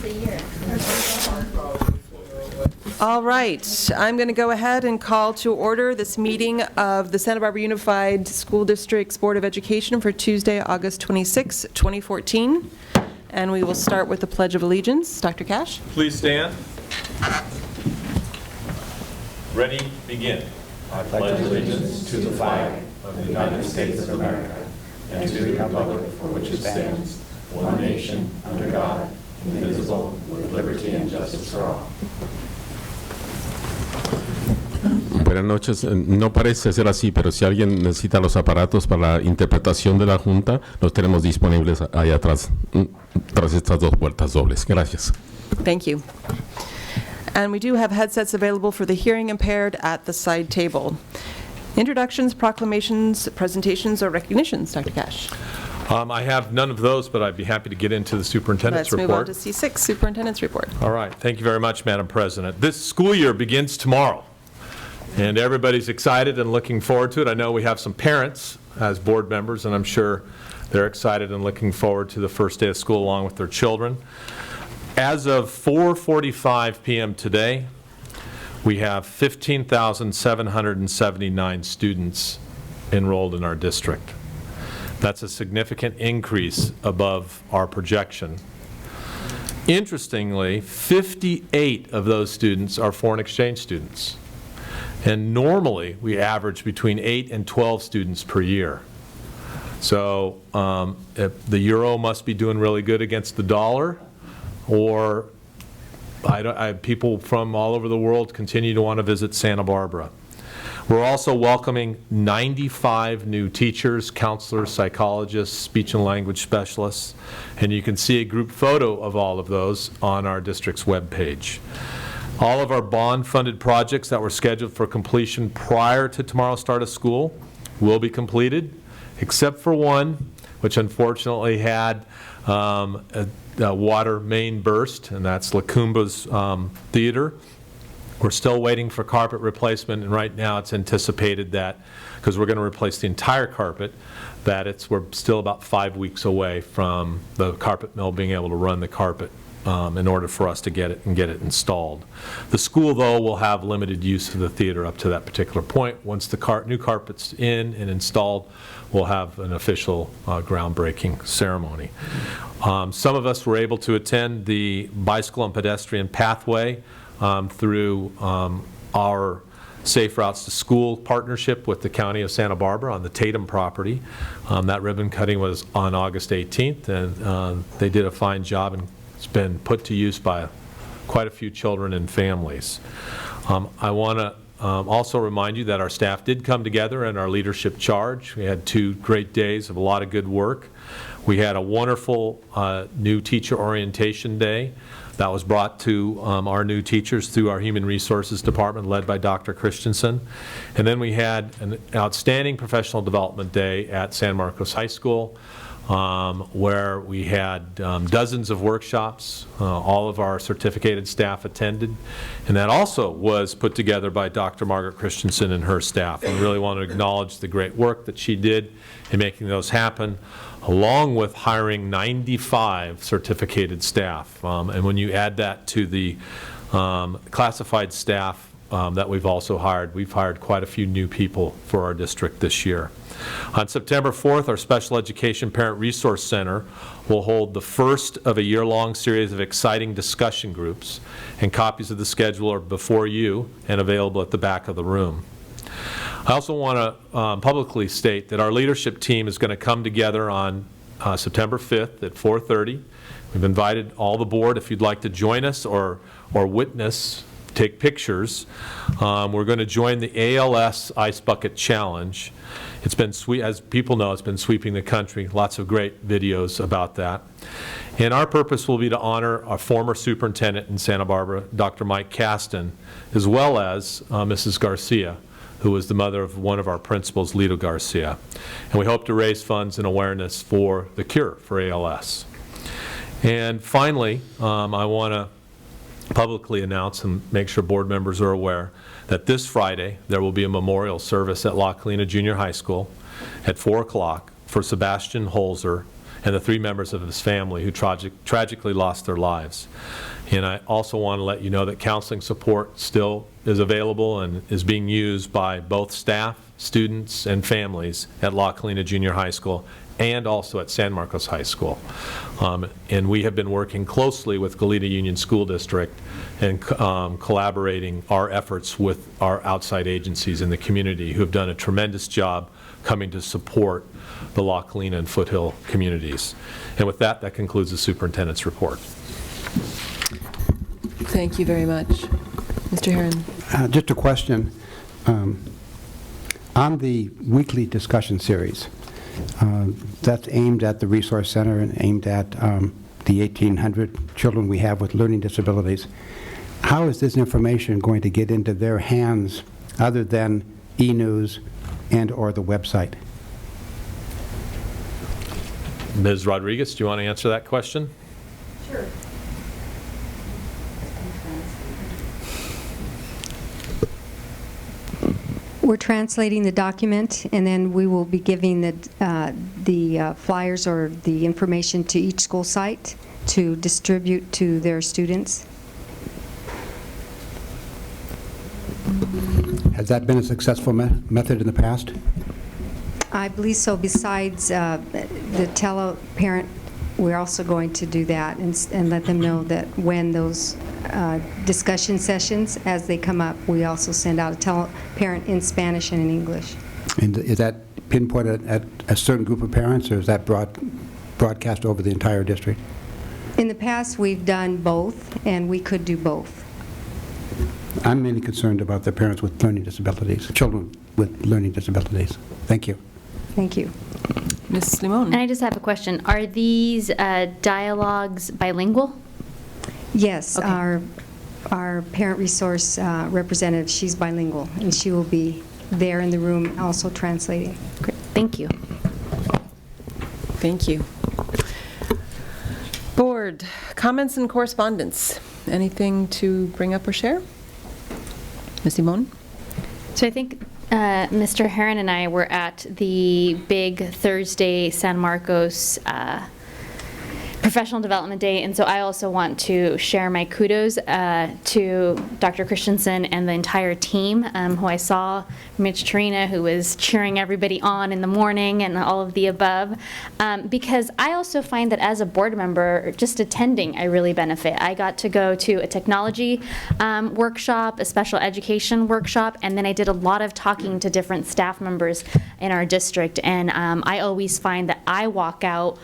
the year. All right, I'm going to go ahead and call to order this meeting of the Santa Barbara Unified School District's Board of Education for Tuesday, August 26, 2014. And we will start with the Pledge of Allegiance. Dr. Cash? Please stand. Ready, begin. I pledge allegiance to the flag of the United States of America and to the republic for which it stands, one nation, under God, indivisible, with liberty and justice for all. Buenas noches. No parece ser así, pero si alguien necesita los aparatos para la interpretación de la Junta, los tenemos disponibles allá atrás, tras estas dos puertas dobles. Gracias. Thank you. And we do have headsets available for the hearing impaired at the side table. Introductions, proclamations, presentations, or recognitions, Dr. Cash. I have none of those, but I'd be happy to get into the superintendent's Let's report. move on to C6, Superintendent's Report. All right. Thank you very much, Madam President. This school year begins tomorrow, and everybody's excited and looking forward to it. I know we have some parents as board members, and I'm sure they're excited and looking forward to the first day of school along with their children. As of 4:45 p.m. today, we have 15,779 students enrolled in our district. That's a significant increase above our projection. Interestingly, 58 of those students are foreign exchange students. And normally, we average between 8 and 12 students per year. So the euro must be doing really good against the dollar, or people from all over the world continue to want to visit Santa Barbara. We're also welcoming 95 new teachers, counselors, psychologists, speech and language specialists, and you can see a group photo of all of those on our district's webpage. All of our bond-funded projects that were scheduled for completion prior to tomorrow's start of school will be completed, except for one, which unfortunately had a water main burst, and that's Lacumba's Theater. We're still waiting for carpet replacement, and right now it's anticipated that, because we're going to replace the entire carpet, that we're still about 5 weeks away from the carpet mill being able to run the carpet in order for us to get it installed. The school, though, will have limited use of the theater up to that particular point. Once the new carpet's in and installed, we'll have an official groundbreaking ceremony. Some of us were able to attend the bicycle and pedestrian pathway through our Safe Routes to School partnership with the County of Santa Barbara on the Tatum property. That ribbon cutting was on August 18th, and they did a fine job, and it's been put to use by quite a few children and families. I want to also remind you that our staff did come together in our leadership charge. We had 2 great days of a lot of good work. We had a wonderful new teacher orientation day that was brought to our new teachers through our Human Resources Department led by Dr. Christensen. And then we had an outstanding professional development day at San Marcos High School, where we had dozens of workshops. All of our certificated staff attended, and that also was put together by Dr. Margaret Christensen and her staff. And really want to acknowledge the great work that she did in making those happen, along with hiring 95 certificated staff. And when you add that to the classified staff that we've also hired, we've hired quite a few new people for our district this year. On September 4th, our Special Education Parent Resource Center will hold the first of a year-long series of exciting discussion groups, and copies of the schedule are before you and available at the back of the room. I also want to publicly state that our leadership team is going to come together on September 5th at 4:30. We've invited all the board if you'd like to join us or witness, take pictures. We're going to join the ALS Ice Bucket Challenge. It's been as people know, it's been sweeping the country. Lots of great videos about that. And our purpose will be to honor our former superintendent in Santa Barbara, Dr. Mike Kasten, as well as Mrs. Garcia, who was the mother of one of our principals, Lito Garcia. And we hope to raise funds and awareness for the cure for ALS. And finally, I want to publicly announce and make sure board members are aware that this Friday there will be a memorial service at La Colina Junior High School at 4 o'clock for Sebastian Holzer and the 3 members of his family who tragically lost their lives. And I also want to let you know that counseling support still is available and is being used by both staff, students, and families at La Colina Junior High School and also at San Marcos High School. And we have been working closely with Goleta Union School District and collaborating our efforts with our outside agencies in the community who have done a tremendous job coming to support the La Colina and Foothill communities. And with that, that concludes the superintendent's report. Thank you very much. Mr. Herron. Just a question. On the weekly discussion series, that's aimed at the Resource Center and aimed at the 1,800 children we have with learning disabilities. How is this information going to get into their hands other than e-news and/or the website? Ms. Rodriguez, do you want to answer that question? Sure. We're translating the document, and then we will be giving the flyers or the information to each school site to distribute to their students. Has that been a successful method in the past? I believe so. Besides the tele-parent, we're also going to do that and let them know that when those discussion sessions, as they come up, we also send out a tele-parent in Spanish and in English. And is that pinpointed at a certain group of parents, or is that broadcast over the entire district? In the past, we've done both, and we could do both. I'm mainly concerned about the parents with learning disabilities, children with learning disabilities. Thank you. Thank you. Ms. Limon. And I just have a question. Are these dialogues bilingual? Yes, Okay. our parent resource representative, she's bilingual, and she will be there in the room also translating. Great. Thank you. Thank you. Board, comments and correspondence. Anything to bring up or share? Ms. Simone? So I think Mr. Herron and I were at the big Thursday San Marcos Professional Development Day, and so I also want to share my kudos to Dr. Christensen and the entire team who I saw, Mitch Tarina, who was cheering everybody on in the morning and all of the above, because I also find that as a board member, just attending, I really benefit. I got to go to a technology workshop, a special education workshop, and then I did a lot of talking to different staff members in our district, and I always find that I walk out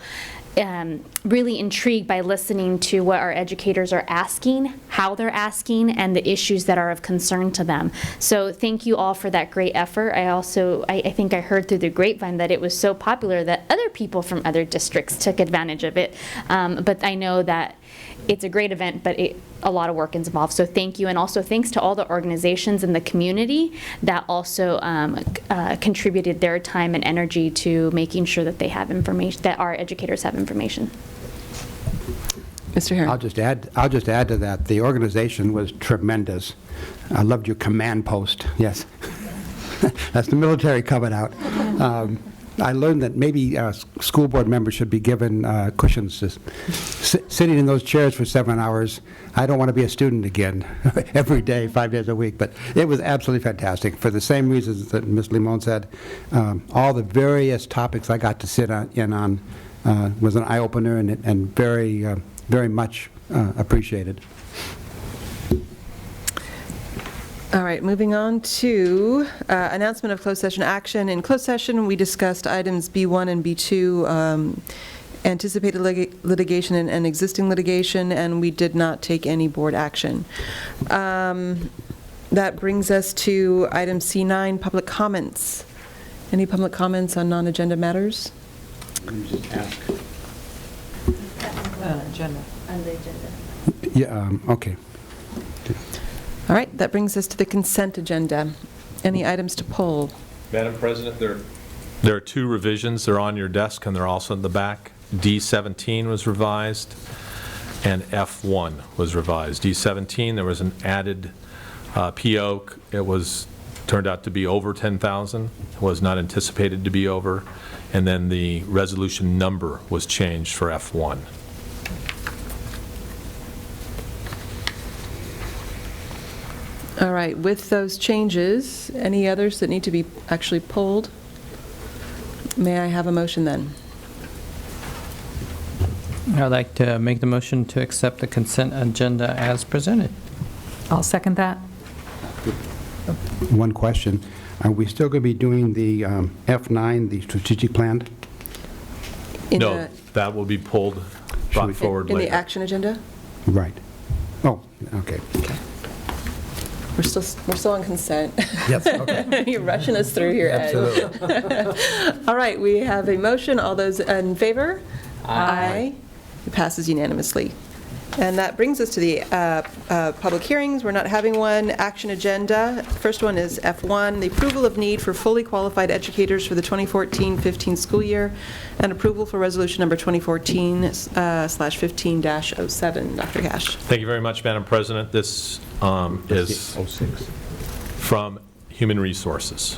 really intrigued by listening to what our educators are asking, how they're asking, and the issues that are of concern to them. So thank you all for that great effort. I think I heard through the grapevine that it was so popular that other people from other districts took advantage of it. But I know that it's a great event, but a lot of work is involved. So thank you, and also thanks to all the organizations in the community that also contributed their time and energy to making sure that they have information, that our educators have information. Mr. Herron? I'll just add to that. The organization was tremendous. I loved your command post. Yes. That's the military coming out. I learned that maybe school board members should be given cushions. Sitting in those chairs for 7 hours, I don't want to be a student again every day, 5 days a week. But it was absolutely fantastic for the same reasons that Ms. Limon said. All the various topics I got to sit in on was an eye-opener and very much appreciated. All right, moving on to announcement of closed session action. In closed session, we discussed items B1 and B2, anticipated litigation and existing litigation, and we did not take any board action. That brings us to item C9, public comments. Any public comments on non-agenda matters? Let me just ask. Agenda. On the agenda. Yeah, okay. All right, that brings us to the consent agenda. Any items to pull? Madam President, there are 2 revisions. They're on your desk, and they're also in the back. D17 was revised, and F1 was revised. D17, there was an added PO. It turned out to be over 10,000. It was not anticipated to be over. and then the resolution number was changed for F1. All right, with those changes, any others that need to be actually pulled? May I have a motion then? I'd like to make the motion to accept the consent agenda as presented. I'll second that. One question. Are we still going to be doing the F9, the strategic plan? In No, the- that will be pulled, Should we- brought forward In the later. action agenda? Right. Oh, okay. We're still on consent. Yes, okay. You're rushing us through here, Ed. Absolutely. All right, we have a motion. All those in favor? Aye. It passes unanimously. And that brings us to the public hearings. We're not having one. Action agenda. First one is F1, the approval of need for fully qualified educators for the 2014-15 school year, and approval for resolution number 2014/15-07. Dr. Cash. Thank you very much, Madam President. This is 06. from Human Resources.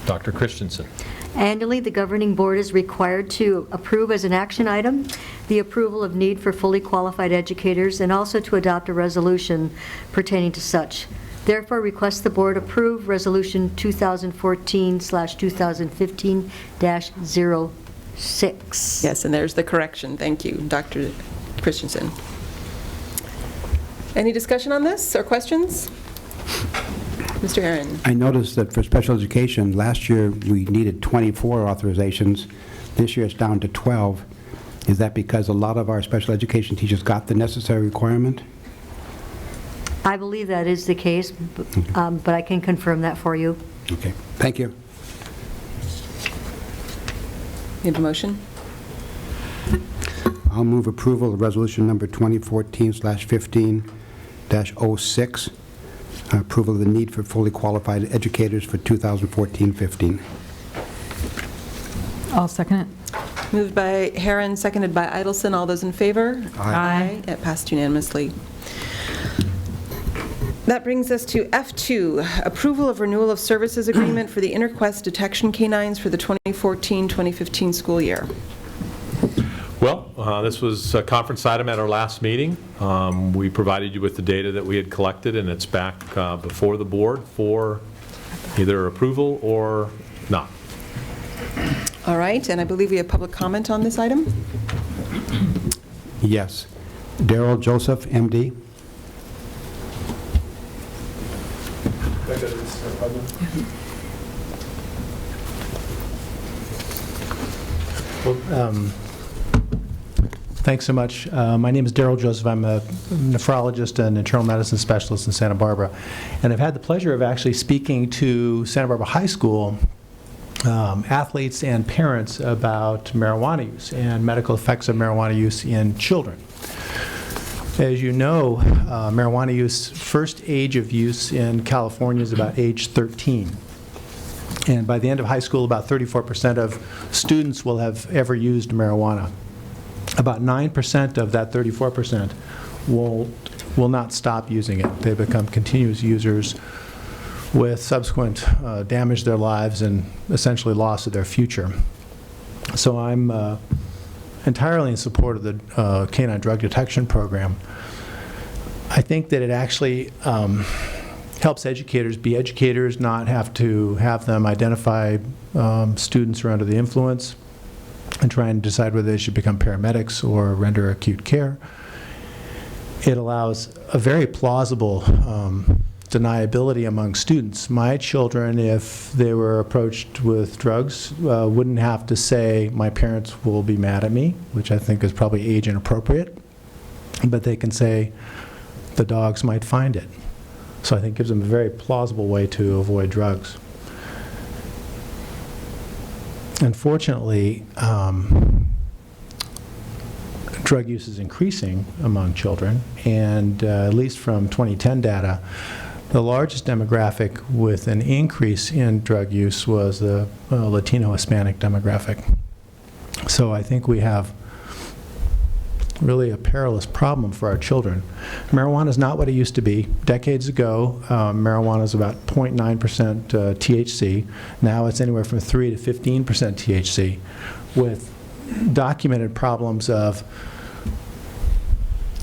Dr. Christensen. Annually, the governing board is required to approve as an action item the approval of need for fully qualified educators and also to adopt a resolution pertaining to such. Therefore, request the board approve Resolution 2014/2015-06. Yes, and there's the correction. Thank you, Dr. Christensen. Any discussion on this or questions? Mr. Herron. I noticed that for special education, last year we needed 24 authorizations. This year it's down to 12. Is that because a lot of our special education teachers got the necessary requirement? I believe that is the case, but I can confirm that for you. Okay, thank you. You have a motion? I'll move approval of resolution number 2014/15-06, approval of the need for fully qualified educators for 2014-15. I'll second it. Moved by Herron, seconded by Idelson. All those in favor? Aye. It passed unanimously. That brings us to F2, approval of renewal of services agreement for the InterQuest detection canines for the 2014-2015 school year. Well, this was a conference item at our last meeting. We provided you with the data that we had collected, and it's back before the board for either approval or not. All right, and I believe we have public comment on this item. Yes. Daryl Joseph, MD. Thanks so much. My name is Daryl Joseph. I'm a nephrologist and internal medicine specialist in Santa Barbara. And I've had the pleasure of actually speaking to Santa Barbara High School athletes and parents about marijuana use and medical effects of marijuana use in children. As you know, marijuana use, first age of use in California is about age 13. And by the end of high school, about 34% of students will have ever used marijuana. About 9% of that 34% will not stop using it. They become continuous users with subsequent damage to their lives and essentially loss of their future. So I'm entirely in support of the Canine Drug Detection Program. I think that it actually helps educators be educators, not have to have them identify students who are under the influence and try and decide whether they should become paramedics or render acute care. It allows a very plausible deniability among students. My children, if they were approached with drugs, wouldn't have to say, my parents will be mad at me, which I think is probably age inappropriate, but they can say, the dogs might find it. So I think it gives them a very plausible way to avoid drugs. Unfortunately, drug use is increasing among children, and at least from 2010 data, the largest demographic with an increase in drug use was the Latino Hispanic demographic. So I think we have really a perilous problem for our children. Marijuana is not what it used to be. Decades ago, marijuana was about 0.9% THC. Now it's anywhere from 3 to 15% THC, with documented problems of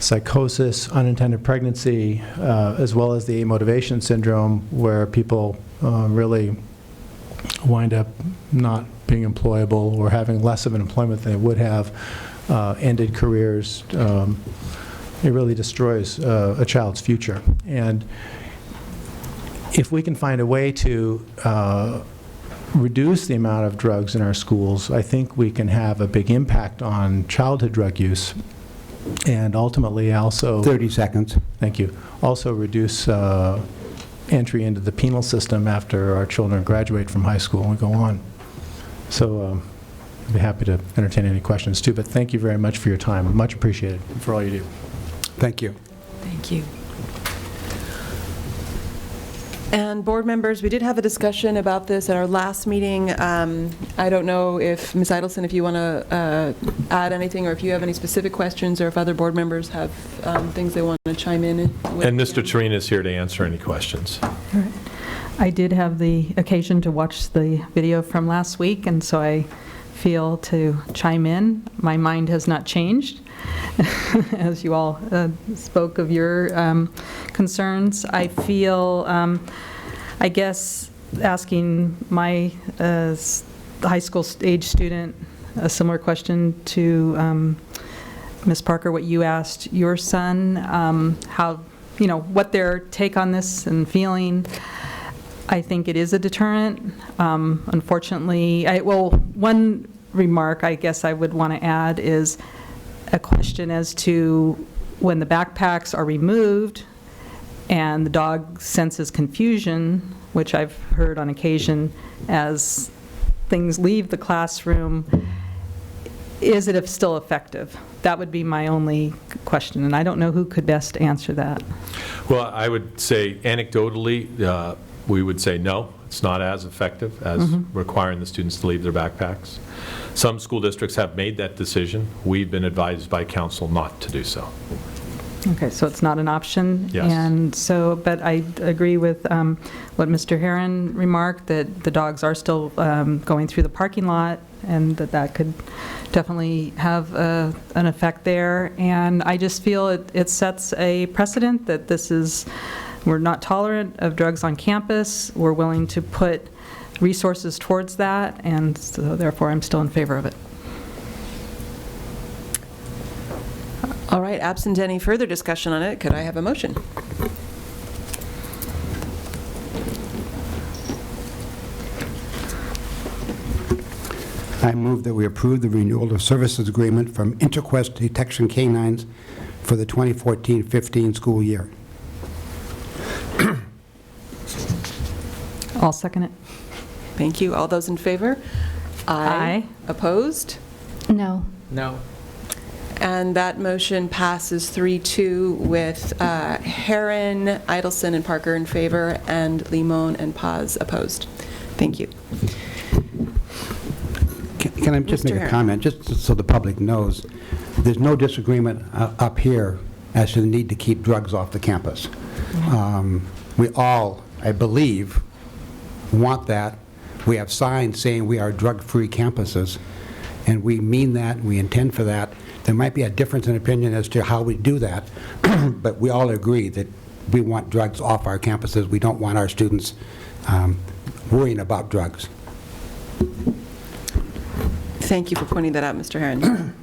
psychosis, unintended pregnancy, as well as the amotivation syndrome, where people really wind up not being employable or having less of an employment than they would have, ended careers. It really destroys a child's future. And if we can find a way to reduce the amount of drugs in our schools, I think we can have a big impact on childhood drug use, and ultimately also... 30 seconds. Thank you. Also reduce entry into the penal system after our children graduate from high school and go on. So I'd be happy to entertain any questions too, but thank you very much for your time. Much appreciated for all you do. Thank you. Thank you. And board members, we did have a discussion about this at our last meeting. I don't know if, Ms. Idelson, if you want to add anything, or if you have any specific questions, or if other board members have things they want to chime in with. And Mr. Turina is here to answer any questions. All right. I did have the occasion to watch the video from last week, and so I feel to chime in. My mind has not changed, as you all spoke of your concerns. I feel, I guess, asking my high school age student a similar question to Ms. Parker, what you asked your son, how, what their take on this and feeling. I think it is a deterrent. Unfortunately, one remark I guess I would want to add is a question as to when the backpacks are removed and the dog senses confusion, which I've heard on occasion as things leave the classroom, is it still effective? That would be my only question, and I don't know who could best answer that. Well, I would say anecdotally, we would say no, it's not as effective as requiring the students to leave their backpacks. Some school districts have made that decision. We've been advised by council not to do so. Okay, so it's not an option? Yes. And so, but I agree with what Mr. Herron remarked, that the dogs are still going through the parking lot, and that could definitely have an effect there. And I just feel it sets a precedent that we're not tolerant of drugs on campus. We're willing to put resources towards that, and so therefore I'm still in favor of it. All right, absent any further discussion on it, could I have a motion? I move that we approve the renewal of services agreement from Interquest Detection Canines for the 2014-15 school year. I'll second it. Thank you. All those in favor? Aye. Opposed? No. No. And that motion passes 3-2 with Herron, Idelson, and Parker in favor, and Limon and Paz opposed. Thank you. Can I just Mr. make a Herron. comment, just so the public knows? There's no disagreement up here as to the need to keep drugs off the campus. We all, I believe, want that. We have signs saying we are drug-free campuses, and we mean that, we intend for that. There might be a difference in opinion as to how we do that, but we all agree that we want drugs off our campuses. We don't want our students worrying about drugs. Thank you for pointing that out, Mr. Herron.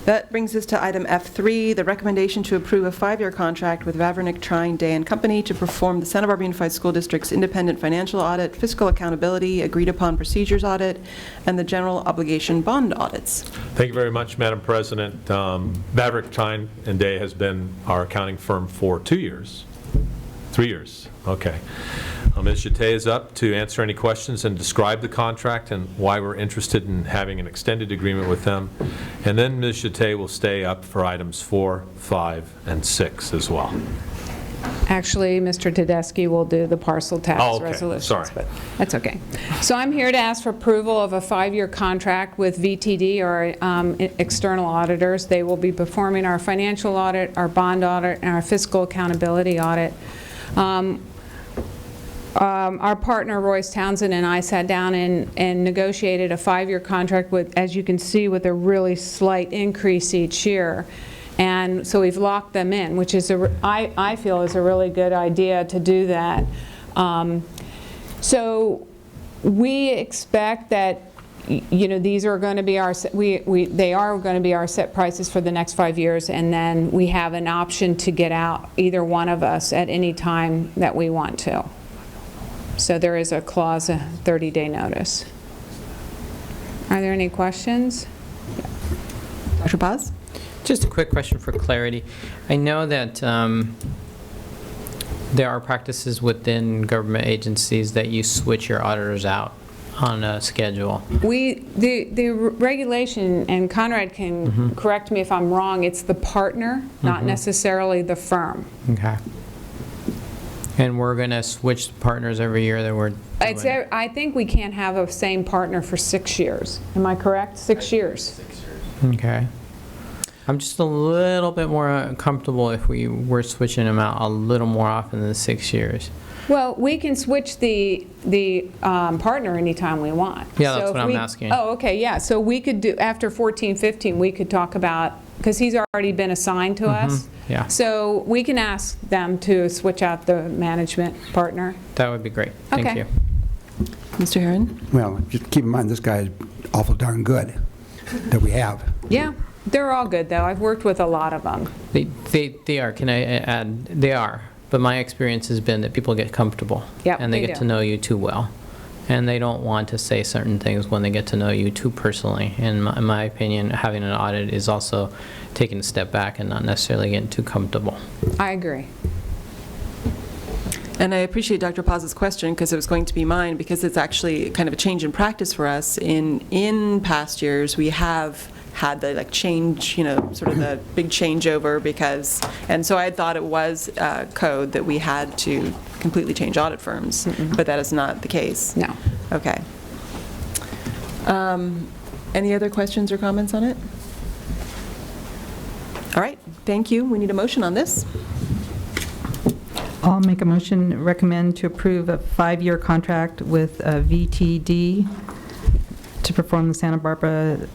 That brings us to item F3, the recommendation to approve a 5-year contract with Vavrinick Trine Day & Company to perform the Santa Barbara Unified School District's independent financial audit, fiscal accountability, agreed-upon procedures audit, and the general obligation bond audits. Thank you very much, Madam President. Vavrinick Trine & Day has been our accounting firm for 2 years. 3 years, okay. Ms. Jeté is up to answer any questions and describe the contract and why we're interested in having an extended agreement with them. And then Ms. Jeté will stay up for items 4, 5, and 6 as well. Actually, Mr. Tedeschi will do the parcel tax Oh, okay. resolutions. Sorry. But that's okay. So I'm here to ask for approval of a 5-year contract with VTD, our external auditors. They will be performing our financial audit, our bond audit, and our fiscal accountability audit. Our partner, Royce Townsend, and I sat down and negotiated a 5-year contract with, as you can see, with a really slight increase each year. And so we've locked them in, which is, I feel, is a really good idea to do that. So we expect that, you know, these are going to be our, they are going to be our set prices for the next 5 years, and then we have an option to get out, either one of us, at any time that we want to. So there is a clause, a 30-day notice. Are there any questions? Dr. Paz? Just a quick question for clarity. I know that there are practices within government agencies that you switch your auditors out on a schedule. The regulation, and Conrad can correct me if I'm wrong, it's the partner, not necessarily the firm. Okay. And we're going to switch partners every year that we're doing. I think we can't have a same partner for 6 years. Am I correct? 6 years. Okay. I'm just a little bit more comfortable if we were switching them out a little more often than 6 years. Well, we can switch the partner anytime we want. Yeah, that's So what if I'm we- asking. Oh, okay, yeah. So we could do, after 14, 15, we could talk about, because he's already been assigned to us. Yeah. So we can ask them to switch out the management partner. That would be great. Thank Okay. you. Mr. Herron? Well, just keep in mind, this guy is awful darn good that we have. Yeah, they're all good, though. I've worked with a lot of them. They are. Can I add? They are. But my experience has been that people get comfortable. Yep, and they they get do. to know you too well. And they don't want to say certain things when they get to know you too personally. And in my opinion, having an audit is also taking a step back and not necessarily getting too comfortable. I agree. And I appreciate Dr. Paz's question, because it was going to be mine, because it's actually kind of a change in practice for us. In past years, we have had the change, sort of the big changeover, because, and so I thought it was code that we had to completely change audit firms, but that is not the case. No. Okay. Any other questions or comments on it? All right, thank you. We need a motion on this. I'll make a motion, recommend to approve a 5-year contract with VTD to perform the Santa Barbara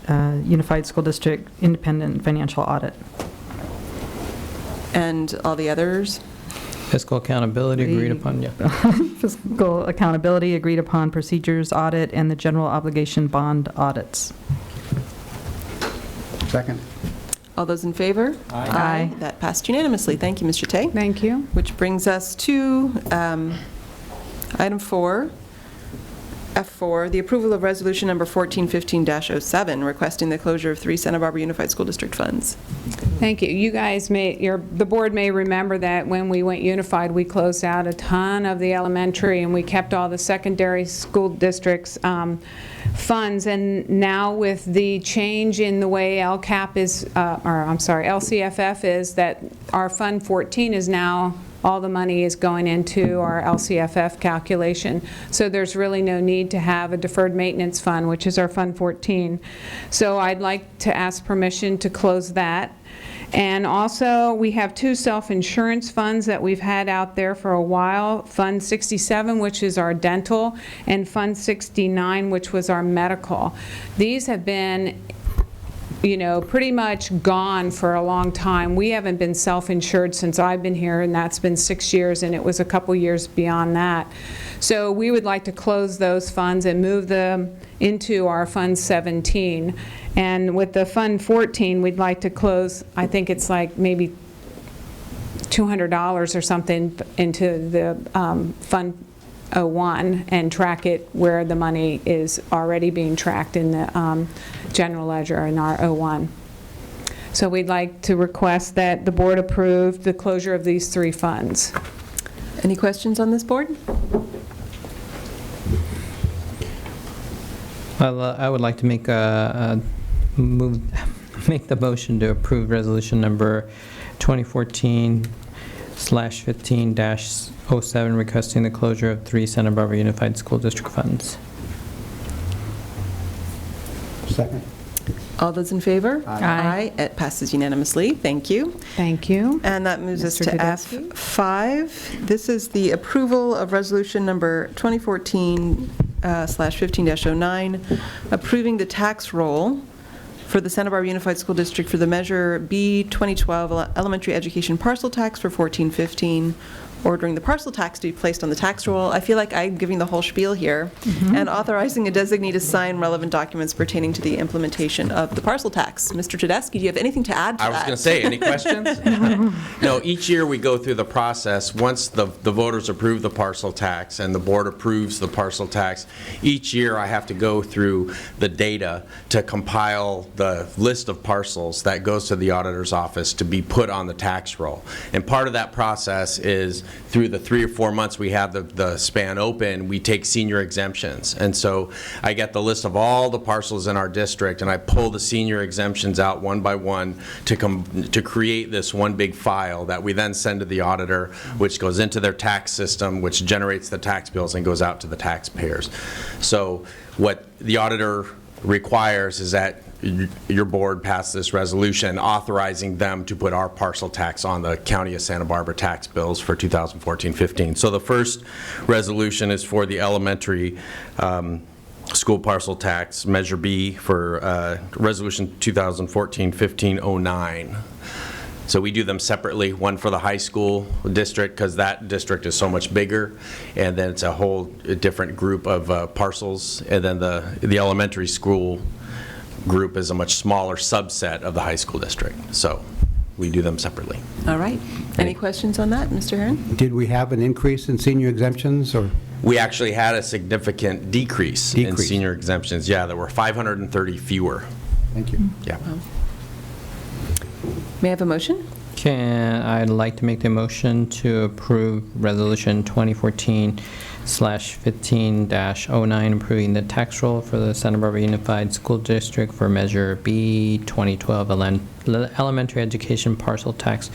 Unified School District Independent Financial Audit. And all the others? Fiscal accountability agreed upon, yeah. Fiscal accountability, agreed upon procedures audit, and the general obligation bond audits. Second. All those in favor? Aye. That passed unanimously. Thank you, Mr. Tay. Thank you. Which brings us to item 4, F4, the approval of resolution number 1415-07, requesting the closure of 3 Santa Barbara Unified School District funds. Thank you. You guys the board may remember that when we went unified, we closed out a ton of the elementary, and we kept all the secondary school districts' funds. And now with the change in the way LCAP is, LCFF is, that our Fund 14 is now, all the money is going into our LCFF calculation. So there's really no need to have a deferred maintenance fund, which is our Fund 14. So I'd like to ask permission to close that. And also, we have 2 self-insurance funds that we've had out there for a while. Fund 67, which is our dental, and Fund 69, which was our medical. These have been, pretty much gone for a long time. We haven't been self-insured since I've been here, and that's been 6 years, and it was a couple years beyond that. So we would like to close those funds and move them into our Fund 17. And with the Fund 14, we'd like to close, I think it's like maybe $200 or something into the Fund 01 and track it where the money is already being tracked in the general ledger in our 01. So we'd like to request that the board approve the closure of these 3 funds. Any questions on this board? I would like to make make the motion to approve resolution number 2014-07 2014/15-07, requesting the closure of 3 Santa Barbara Unified School District funds. Second. All those in favor? Aye. It passes unanimously. Thank you. Thank you. And that moves us Mr. to Tedeschi? F5. This is the approval of resolution number 2014/15-09, approving the tax roll for the Santa Barbara Unified School District for the Measure B 2012 Elementary Education Parcel Tax for 1415, ordering the parcel tax to be placed on the tax roll. I feel like I'm giving the whole spiel here. And authorizing a designee to sign relevant documents pertaining to the implementation of the parcel tax. Mr. Tedeschi, do you have anything to add to that? I was going to say, any questions? No, each year we go through the process. Once the voters approve the parcel tax and the board approves the parcel tax, each year I have to go through the data to compile the list of parcels that goes to the auditor's office to be put on the tax roll. And part of that process is through the 3 or 4 months we have the span open, we take senior exemptions. And so I get the list of all the parcels in our district, and I pull the senior exemptions out one by one to create this one big file that we then send to the auditor, which goes into their tax system, which generates the tax bills and goes out to the taxpayers. So what the auditor requires is that your board pass this resolution authorizing them to put our parcel tax on the County of Santa Barbara tax bills for 2014-15. So the first resolution is for the elementary school parcel tax, Measure B, for Resolution 2014-15-09. So we do them separately, one for the high school district, because that district is so much bigger, and then it's a whole different group of parcels, and then the elementary school group is a much smaller subset of the high school district. So we do them separately. All right. Any questions on that, Mr. Herron? Did we have an increase in senior exemptions, or? We actually had a significant decrease in senior exemptions. Yeah, there were 530 fewer. Thank you. Yeah. May I have a motion? I'd like to make the motion to approve Resolution 2014/15-09, approving the tax roll for the Santa Barbara Unified School District for Measure B 2012 Elementary Education Parcel Tax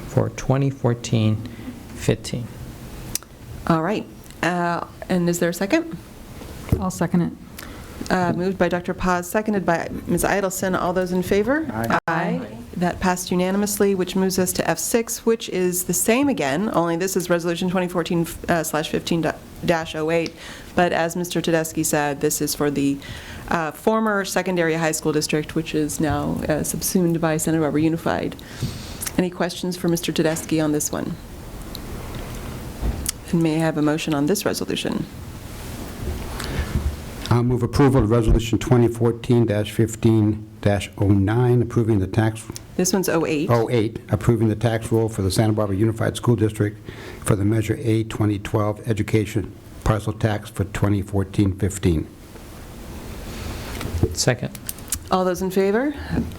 for 2014-15. All right. And is there a second? I'll second it. Moved by Dr. Paz, seconded by Ms. Idelson. All those in favor? Aye. That passed unanimously, which moves us to F6, which is the same again, only this is Resolution 2014/15-08. But as Mr. Tedeschi said, this is for the former secondary high school district, which is now subsumed by Santa Barbara Unified. Any questions for Mr. Tedeschi on this one? And may I have a motion on this resolution? I'll move approval of Resolution 2014-15-09, approving the tax. This one's 08. 08, approving the tax roll for the Santa Barbara Unified School District for the Measure A 2012 Education Parcel Tax for 2014-15. Second. All those in favor?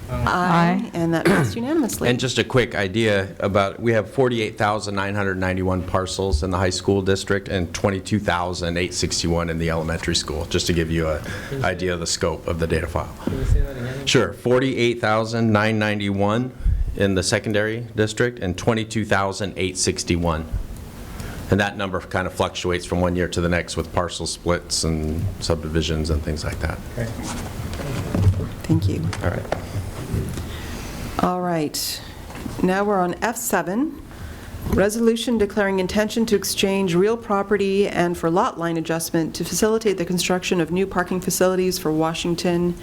Aye. And that passed unanimously. And just a quick idea about, we have 48,991 parcels in the high school district and 22,861 in the elementary school, just to give you an idea of the scope of the data file. Can you say that again? Sure, 48,991 in the secondary district and 22,861. And that number kind of fluctuates from one year to the next with parcel splits and subdivisions and things like that. Okay. Thank you. All right. All right. Now we're on F7, resolution declaring intention to exchange real property and for lot line adjustment to facilitate the construction of new parking facilities for Washington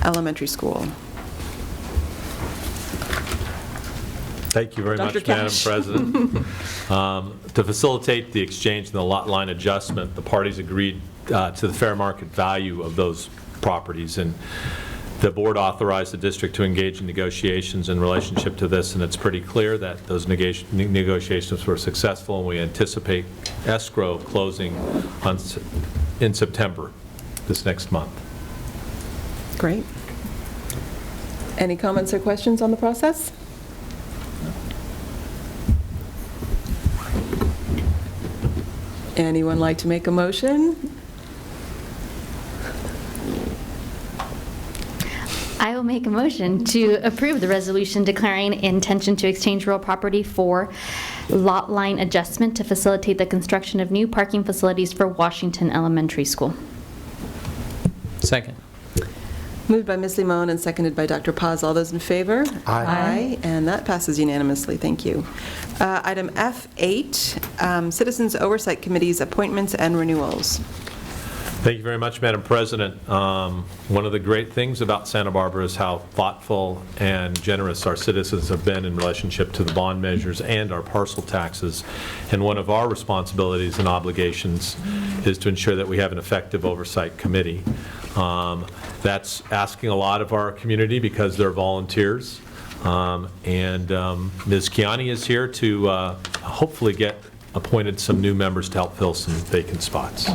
Elementary School. Thank you very Dr. much, Madam Cash. President. To facilitate the exchange and the lot line adjustment, the parties agreed to the fair market value of those properties, and the board authorized the district to engage in negotiations in relationship to this, and it's pretty clear that those negotiations were successful, and we anticipate escrow closing in September, this next month. Great. Any comments or questions on the process? Anyone like to make a motion? I will make a motion to approve the resolution declaring intention to exchange real property for lot line adjustment to facilitate the construction of new parking facilities for Washington Elementary School. Second. Moved by Ms. Limon and seconded by Dr. Paz. All those in favor? Aye. And that passes unanimously. Thank you. Item F8, Citizens Oversight Committee's appointments and renewals. Thank you very much, Madam President. One of the great things about Santa Barbara is how thoughtful and generous our citizens have been in relationship to the bond measures and our parcel taxes. And one of our responsibilities and obligations is to ensure that we have an effective oversight committee. That's asking a lot of our community because they're volunteers. And Ms. Kiani is here to hopefully get appointed some new members to help fill some vacant spots.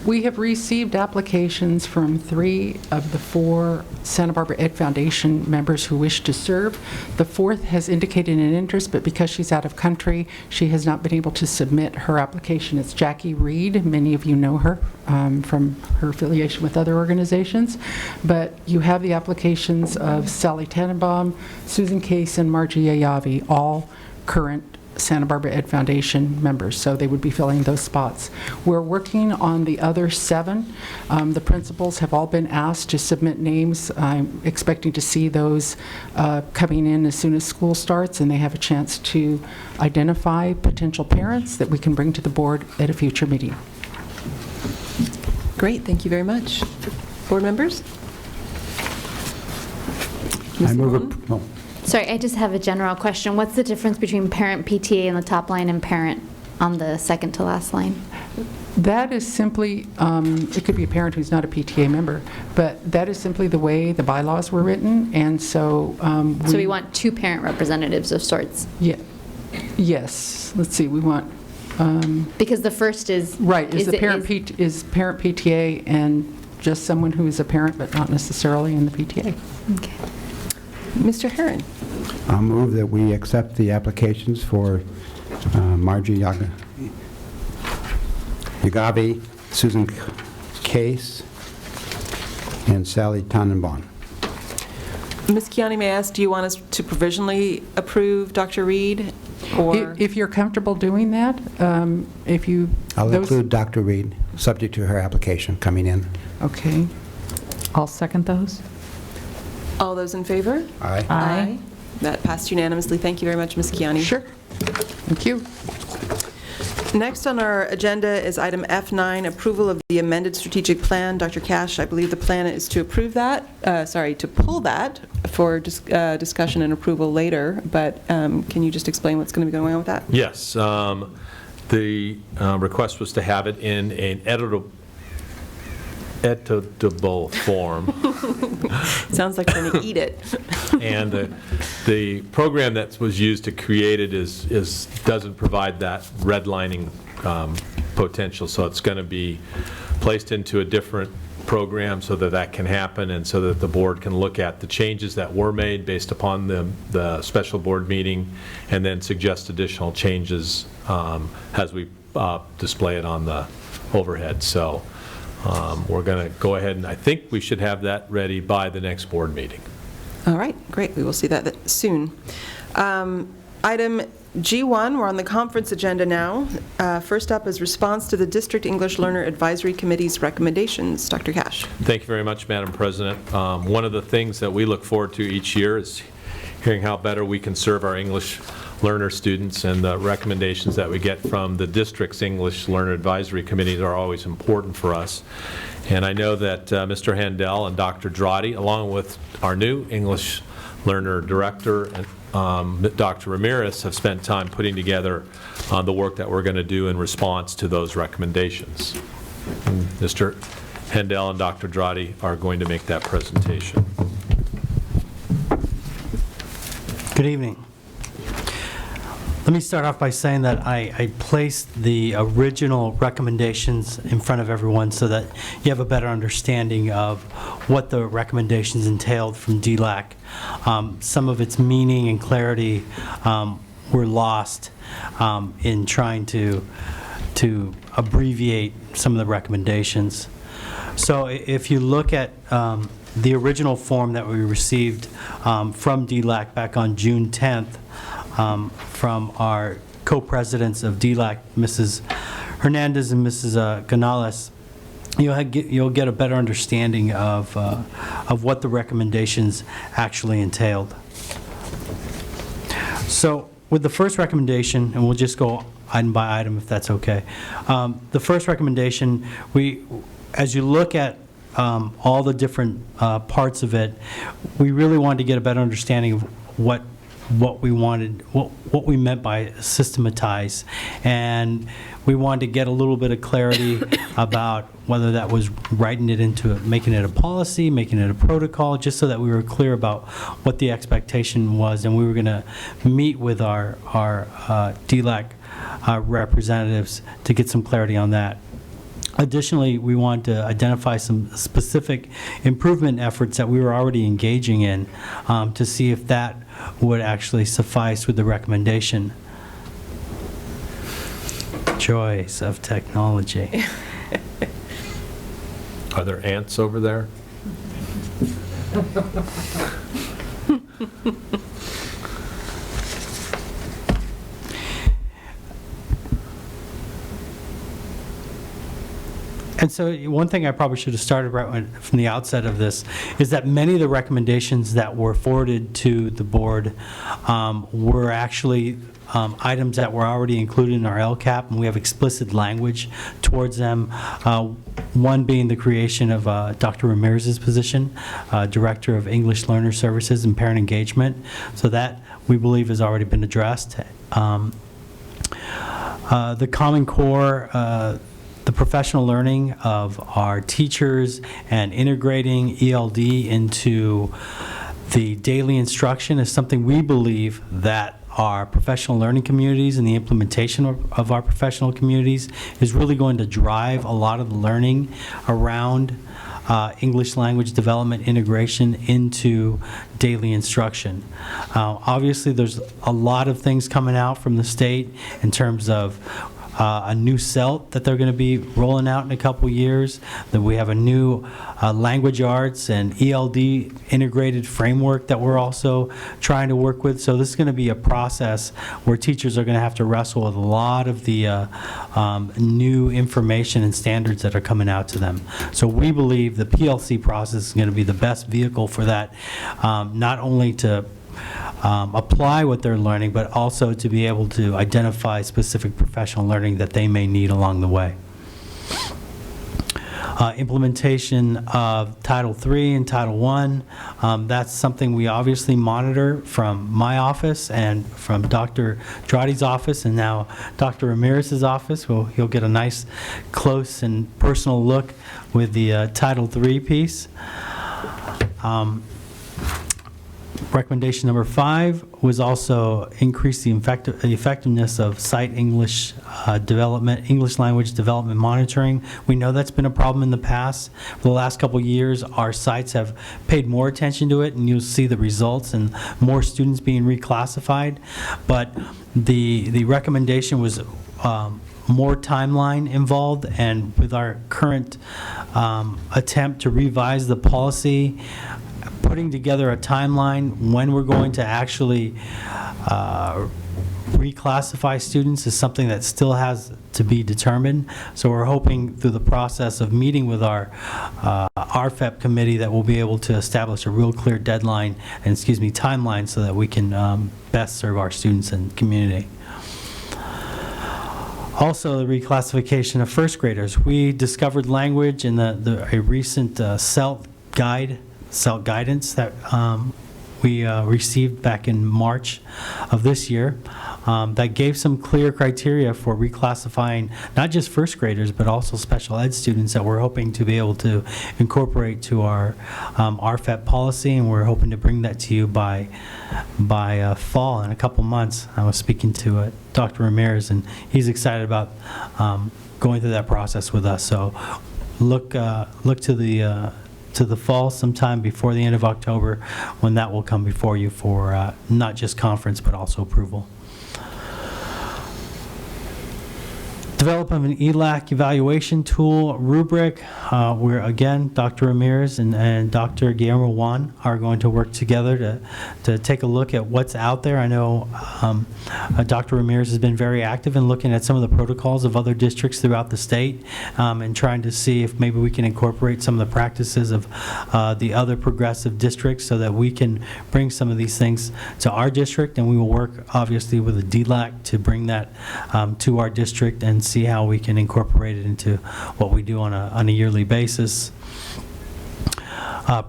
We have received applications from 3 of the 4 Santa Barbara Ed Foundation members who wish to serve. The 4th has indicated an interest, but because she's out of country, she has not been able to submit her application. It's Jackie Reed. Many of you know her from her affiliation with other organizations. But you have the applications of Sally Tannenbaum, Susan Case, and Margie Ayavi, all current Santa Barbara Ed Foundation members, so they would be filling those spots. We're working on the other 7. The principals have all been asked to submit names. I'm expecting to see those coming in as soon as school starts, and they have a chance to identify potential parents that we can bring to the board at a future meeting. Great, thank you very much. Board members? I move Limon? Sorry, I just have a general question. What's the difference between parent PTA in the top line and parent on the second to last line? That is simply, it could be a parent who's not a PTA member, but that is simply the way the bylaws were written, and so... So we want 2 parent representatives of sorts? Yeah. Yes. Let's see, we want... Because the first is... Right, is parent PTA and just someone who is a parent but not necessarily in the PTA. Okay. Mr. Herron? I'll move that we accept the applications for Margie Yagavi, Susan Case, and Sally Tannenbaum. Ms. Kiani, may I ask, do you want us to provisionally approve Dr. Reed? Or If you're comfortable doing that, if you... I'll include Dr. Reed, subject to her application coming in. Okay. I'll second those. all those in favor? Aye. Aye. That passed unanimously. Thank you very much, Ms. Kiani. Sure. Thank you. Next on our agenda is item F9, approval of the amended strategic plan. Dr. Cash, I believe the plan is to approve that, to pull that for discussion and approval later, but can you just explain what's going to be going on with that? Yes. The request was to have it in an editable form. Sounds like we're going to eat it. And the program that was used to create it doesn't provide that redlining potential, so it's going to be placed into a different program so that that can happen and so that the board can look at the changes that were made based upon the special board meeting and then suggest additional changes as we display it on the overhead. So we're going to go ahead and I think we should have that ready by the next board meeting. All right, great. We will see that soon. Item G1, we're on the conference agenda now. First up is response to the District English Learner Advisory Committee's recommendations. Dr. Cash. Thank you very much, Madam President. One of the things that we look forward to each year is hearing how better we can serve our English learner students, and the recommendations that we get from the district's English Learner Advisory Committees are always important for us. And I know that Mr. Handel and Dr. Drotti, along with our new English Learner Director, Dr. Ramirez, have spent time putting together the work that we're going to do in response to those recommendations. And Mr. Handel and Dr. Drotti are going to make that presentation. Good evening. Let me start off by saying that I placed the original recommendations in front of everyone so that you have a better understanding of what the recommendations entailed from DLAC. Some of its meaning and clarity were lost in trying to abbreviate some of the recommendations. So if you look at the original form that we received from DLAC back on June 10th from our co-presidents of DLAC, Mrs. Hernandez and Mrs. Canales, you'll get a better understanding of what the recommendations actually entailed. So with the first recommendation, and we'll just go item by item if that's okay. The first recommendation, as you look at all the different parts of it, we really wanted to get a better understanding of what we wanted, what we meant by systematize, and we wanted to get a little bit of clarity about whether that was making it a policy, making it a protocol, just so that we were clear about what the expectation was, and we were going to meet with our DLAC representatives to get some clarity on that. Additionally, we want to identify some specific improvement efforts that we were already engaging in to see if that would actually suffice with the recommendation. Joys of technology. Are there ants over there? And so one thing I probably should have started from the outset of this is that many of the recommendations that were forwarded to the board were actually items that were already included in our LCAP, and we have explicit language towards them. One being the creation of Dr. Ramirez's position, Director of English Learner Services and Parent Engagement. So that, we believe, has already been addressed. The Common Core, the professional learning of our teachers and integrating ELD into the daily instruction is something we believe that our professional learning communities and the implementation of our professional communities is really going to drive a lot of the learning around English language development integration into daily instruction. Obviously, there's a lot of things coming out from the state in terms of a new CELT that they're going to be rolling out in a couple years, that we have a new language arts and ELD integrated framework that we're also trying to work with. So this is going to be a process where teachers are going to have to wrestle with a lot of the new information and standards that are coming out to them. So we believe the PLC process is going to be the best vehicle for that, not only to apply what they're learning, but also to be able to identify specific professional learning that they may need along the way. Implementation of Title III and Title I, that's something we obviously monitor from my office and from Dr. Drotti's office, and now Dr. Ramirez's office. He'll get a nice, close, and personal look with the Title III piece. Recommendation number 5 was also increase the effectiveness of site English development, English language development monitoring. We know that's been a problem in the past. For the last couple of years, our sites have paid more attention to it, and you'll see the results and more students being reclassified. But the recommendation was more timeline involved, and with our current attempt to revise the policy, putting together a timeline when we're going to actually reclassify students is something that still has to be determined. So we're hoping through the process of meeting with our RFEP committee that we'll be able to establish a real clear deadline, and timeline, so that we can best serve our students and community. Also, the reclassification of first graders. We discovered language in a recent CELT guidance that we received back in March of this year that gave some clear criteria for reclassifying not just first graders, but also special ed students that we're hoping to be able to incorporate to our RFEP policy, and we're hoping to bring that to you by fall, in a couple months. I was speaking to Dr. Ramirez, and he's excited about going through that process with us. So look to the fall, sometime before the end of October, when that will come before you for not just conference, but also approval. Develop an ELAC evaluation tool rubric, where again, Dr. Ramirez and Dr. Guillermo Juan are going to work together to take a look at what's out there. I know Dr. Ramirez has been very active in looking at some of the protocols of other districts throughout the state, and trying to see if maybe we can incorporate some of the practices of the other progressive districts so that we can bring some of these things to our district, and we will work obviously with the DLAC to bring that to our district and see how we can incorporate it into what we do on a yearly basis.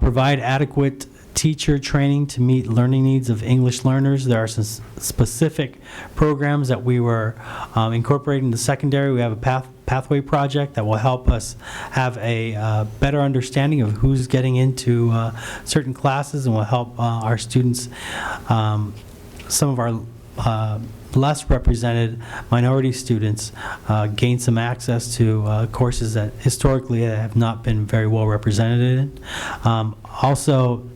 Provide adequate teacher training to meet learning needs of English learners. There are some specific programs that we were incorporating in the secondary. We have a pathway project that will help us have a better understanding of who's getting into certain classes, and will help our students, some of our less represented minority students, gain some access to courses that historically have not been very well represented in. Also,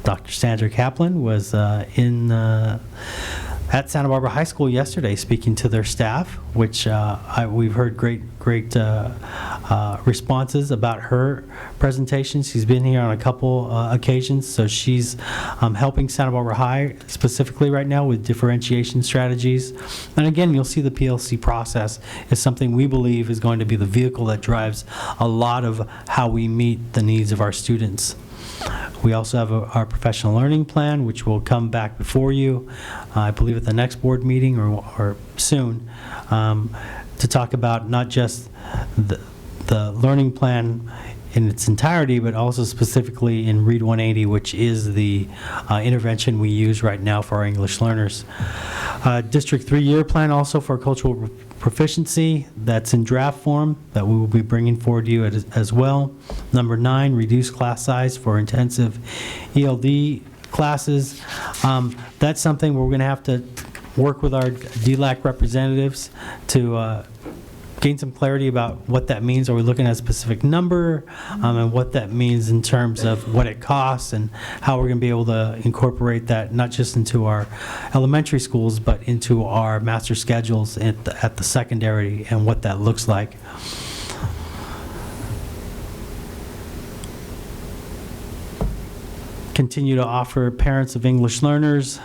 Dr. Sandra Kaplan was at Santa Barbara High School yesterday speaking to their staff, which we've heard great responses about her presentation. She's been here on a couple occasions, so she's helping Santa Barbara High specifically right now with differentiation strategies. And again, you'll see the PLC process is something we believe is going to be the vehicle that drives a lot of how we meet the needs of our students. We also have our professional learning plan, which will come back before you, I believe at the next board meeting or soon, to talk about not just the learning plan in its entirety, but also specifically in Read 180, which is the intervention we use right now for our English learners. District 3-year plan also for cultural proficiency, that's in draft form, that we will be bringing forward to you as well. Number 9, reduce class size for intensive ELD classes. That's something we're going to have to work with our DLAC representatives to gain some clarity about what that means. Are we looking at a specific number, and what that means in terms of what it costs and how we're going to be able to incorporate that not just into our elementary schools but into our master schedules at the secondary, and what that looks like. Continue to offer parents of English learners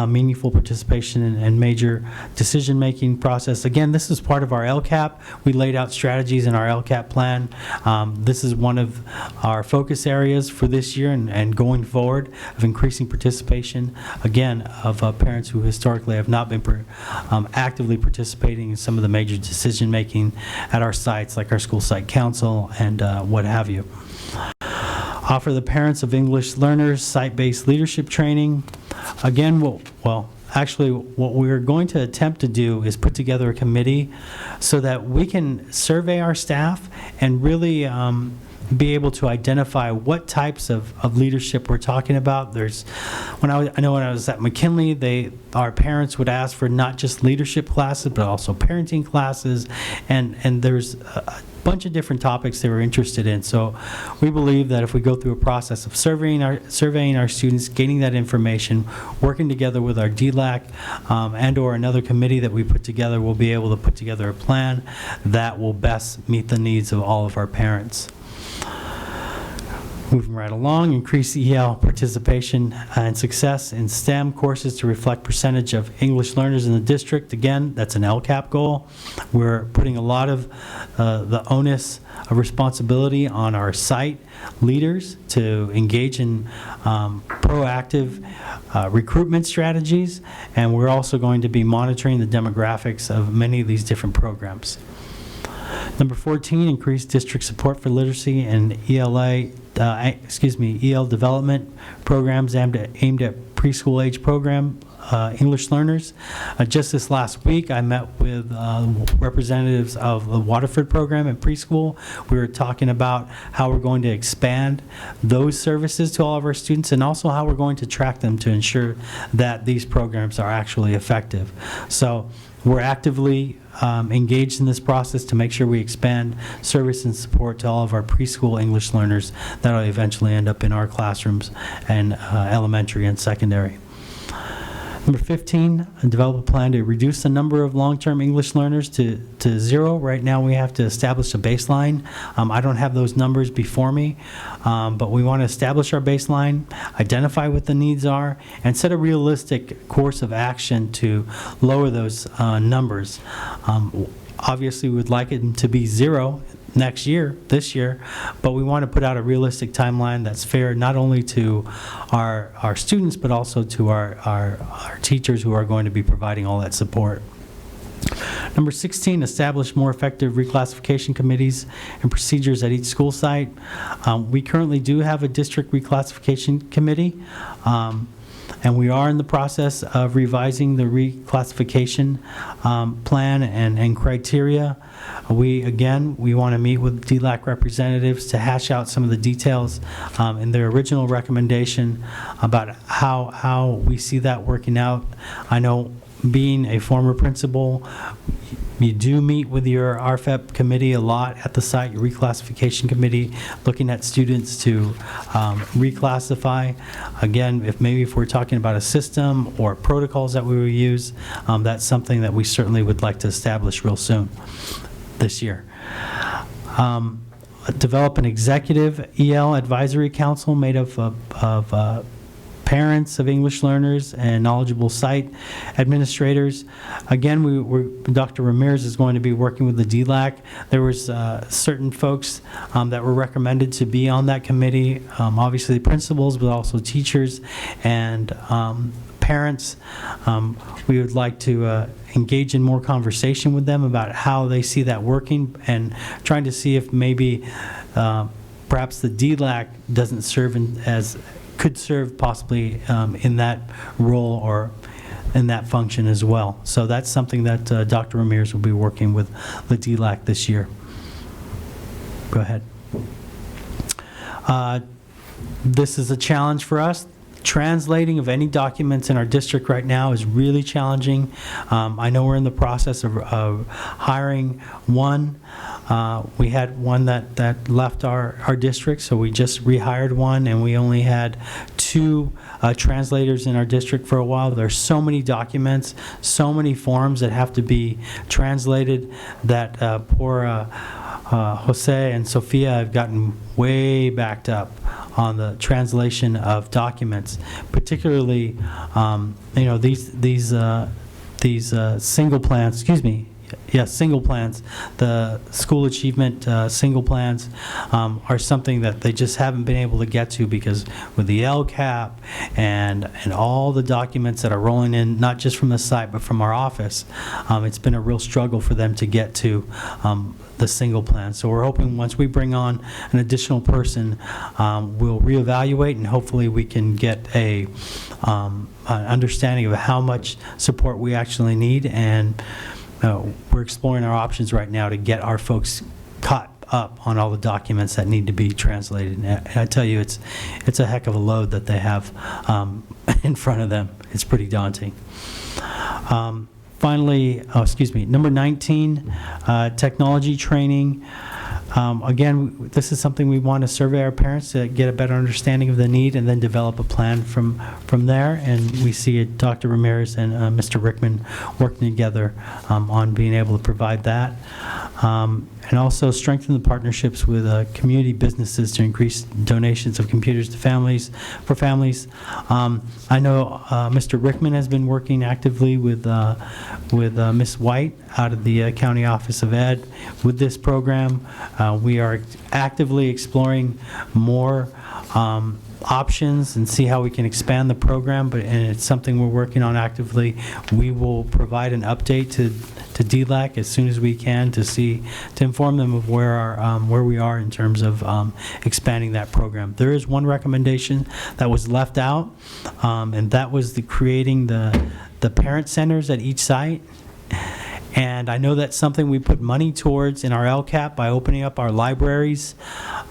meaningful participation in major decision-making process. Again, this is part of our LCAP. We laid out strategies in our LCAP plan. This is one of our focus areas for this year and going forward, of increasing participation, again, of parents who historically have not been actively participating in some of the major decision-making at our sites, like our school site council and what have you. Offer the parents of English learners site-based leadership training. Again, actually, what we're going to attempt to do is put together a committee so that we can survey our staff and really be able to identify what types of leadership we're talking about. I know when I was at McKinley, our parents would ask for not just leadership classes, but also parenting classes, and there's a bunch of different topics they were interested in. So we believe that if we go through a process of surveying our students, gaining that information, working together with our DLAC and/or another committee that we put together, we'll be able to put together a plan that will best meet the needs of all of our parents. Moving right along, increase EL participation and success in STEM courses to reflect percentage of English learners in the district. Again, that's an LCAP goal. We're putting a lot of the onus of responsibility on our site leaders to engage in proactive recruitment strategies, and we're also going to be monitoring the demographics of many of these different programs. Number 14, increase district support for literacy and EL development programs aimed at preschool age program English learners. Just this last week, I met with representatives of the Waterford program in preschool. We were talking about how we're going to expand those services to all of our students, and also how we're going to track them to ensure that these programs are actually effective. So we're actively engaged in this process to make sure we expand service and support to all of our preschool English learners that will eventually end up in our classrooms and elementary and secondary. Number 15, develop a plan to reduce the number of long-term English learners to 0. Right now, we have to establish a baseline. I don't have those numbers before me, but we want to establish our baseline, identify what the needs are, and set a realistic course of action to lower those numbers. Obviously, we would like it to be 0 next year, this year, but we want to put out a realistic timeline that's fair not only to our students, but also to our teachers who are going to be providing all that support. Number 16, establish more effective reclassification committees and procedures at each school site. We currently do have a district reclassification committee, and we are in the process of revising the reclassification plan and criteria. We want to meet with DLAC representatives to hash out some of the details in their original recommendation about how we see that working out. I know, being a former principal, you do meet with your RFEP committee a lot at the site, your reclassification committee, looking at students to reclassify. Again, if we're talking about a system or protocols that we will use, that's something that we certainly would like to establish real soon this year. Develop an executive EL advisory council made of parents of English learners and knowledgeable site administrators. Again, Dr. Ramirez is going to be working with the DLAC. There was certain folks that were recommended to be on that committee, obviously principals, but also teachers and parents. We would like to engage in more conversation with them about how they see that working, and trying to see if maybe perhaps the DLAC doesn't serve could serve possibly in that role or in that function as well. So that's something that Dr. Ramirez will be working with the DLAC this year. Go ahead. This is a challenge for us. Translating of any documents in our district right now is really challenging. I know we're in the process of hiring one. We had one that left our district, so we just rehired one, and we only had 2 translators in our district for a while. There's so many documents, so many forms that have to be translated that poor Jose and Sophia have gotten way backed up on the translation of documents, particularly these single plans. Single plans. The school achievement single plans are something that they just haven't been able to get to, because with the LCAP and all the documents that are rolling in, not just from the site but from our office, it's been a real struggle for them to get to the single plan. So we're hoping once we bring on an additional person, we'll reevaluate, and hopefully we can get an understanding of how much support we actually need. And we're exploring our options right now to get our folks caught up on all the documents that need to be translated. And I tell you, it's a heck of a load that they have in front of them. It's pretty daunting. Finally, number 19, technology training. Again, this is something we want to survey our parents to get a better understanding of the need, and then develop a plan from there. And we see Dr. Ramirez and Mr. Rickman working together on being able to provide that. And also strengthen the partnerships with community businesses to increase donations of computers to families. I know Mr. Rickman has been working actively with Ms. White out of the County Office of Ed with this program. We are actively exploring more options and see how we can expand the program, and it's something we're working on actively. We will provide an update to DLAC as soon as we can to inform them of where we are in terms of expanding that program. There is one recommendation that was left out, and that was creating the parent centers at each site. And I know that's something we put money towards in our LCAP by opening up our libraries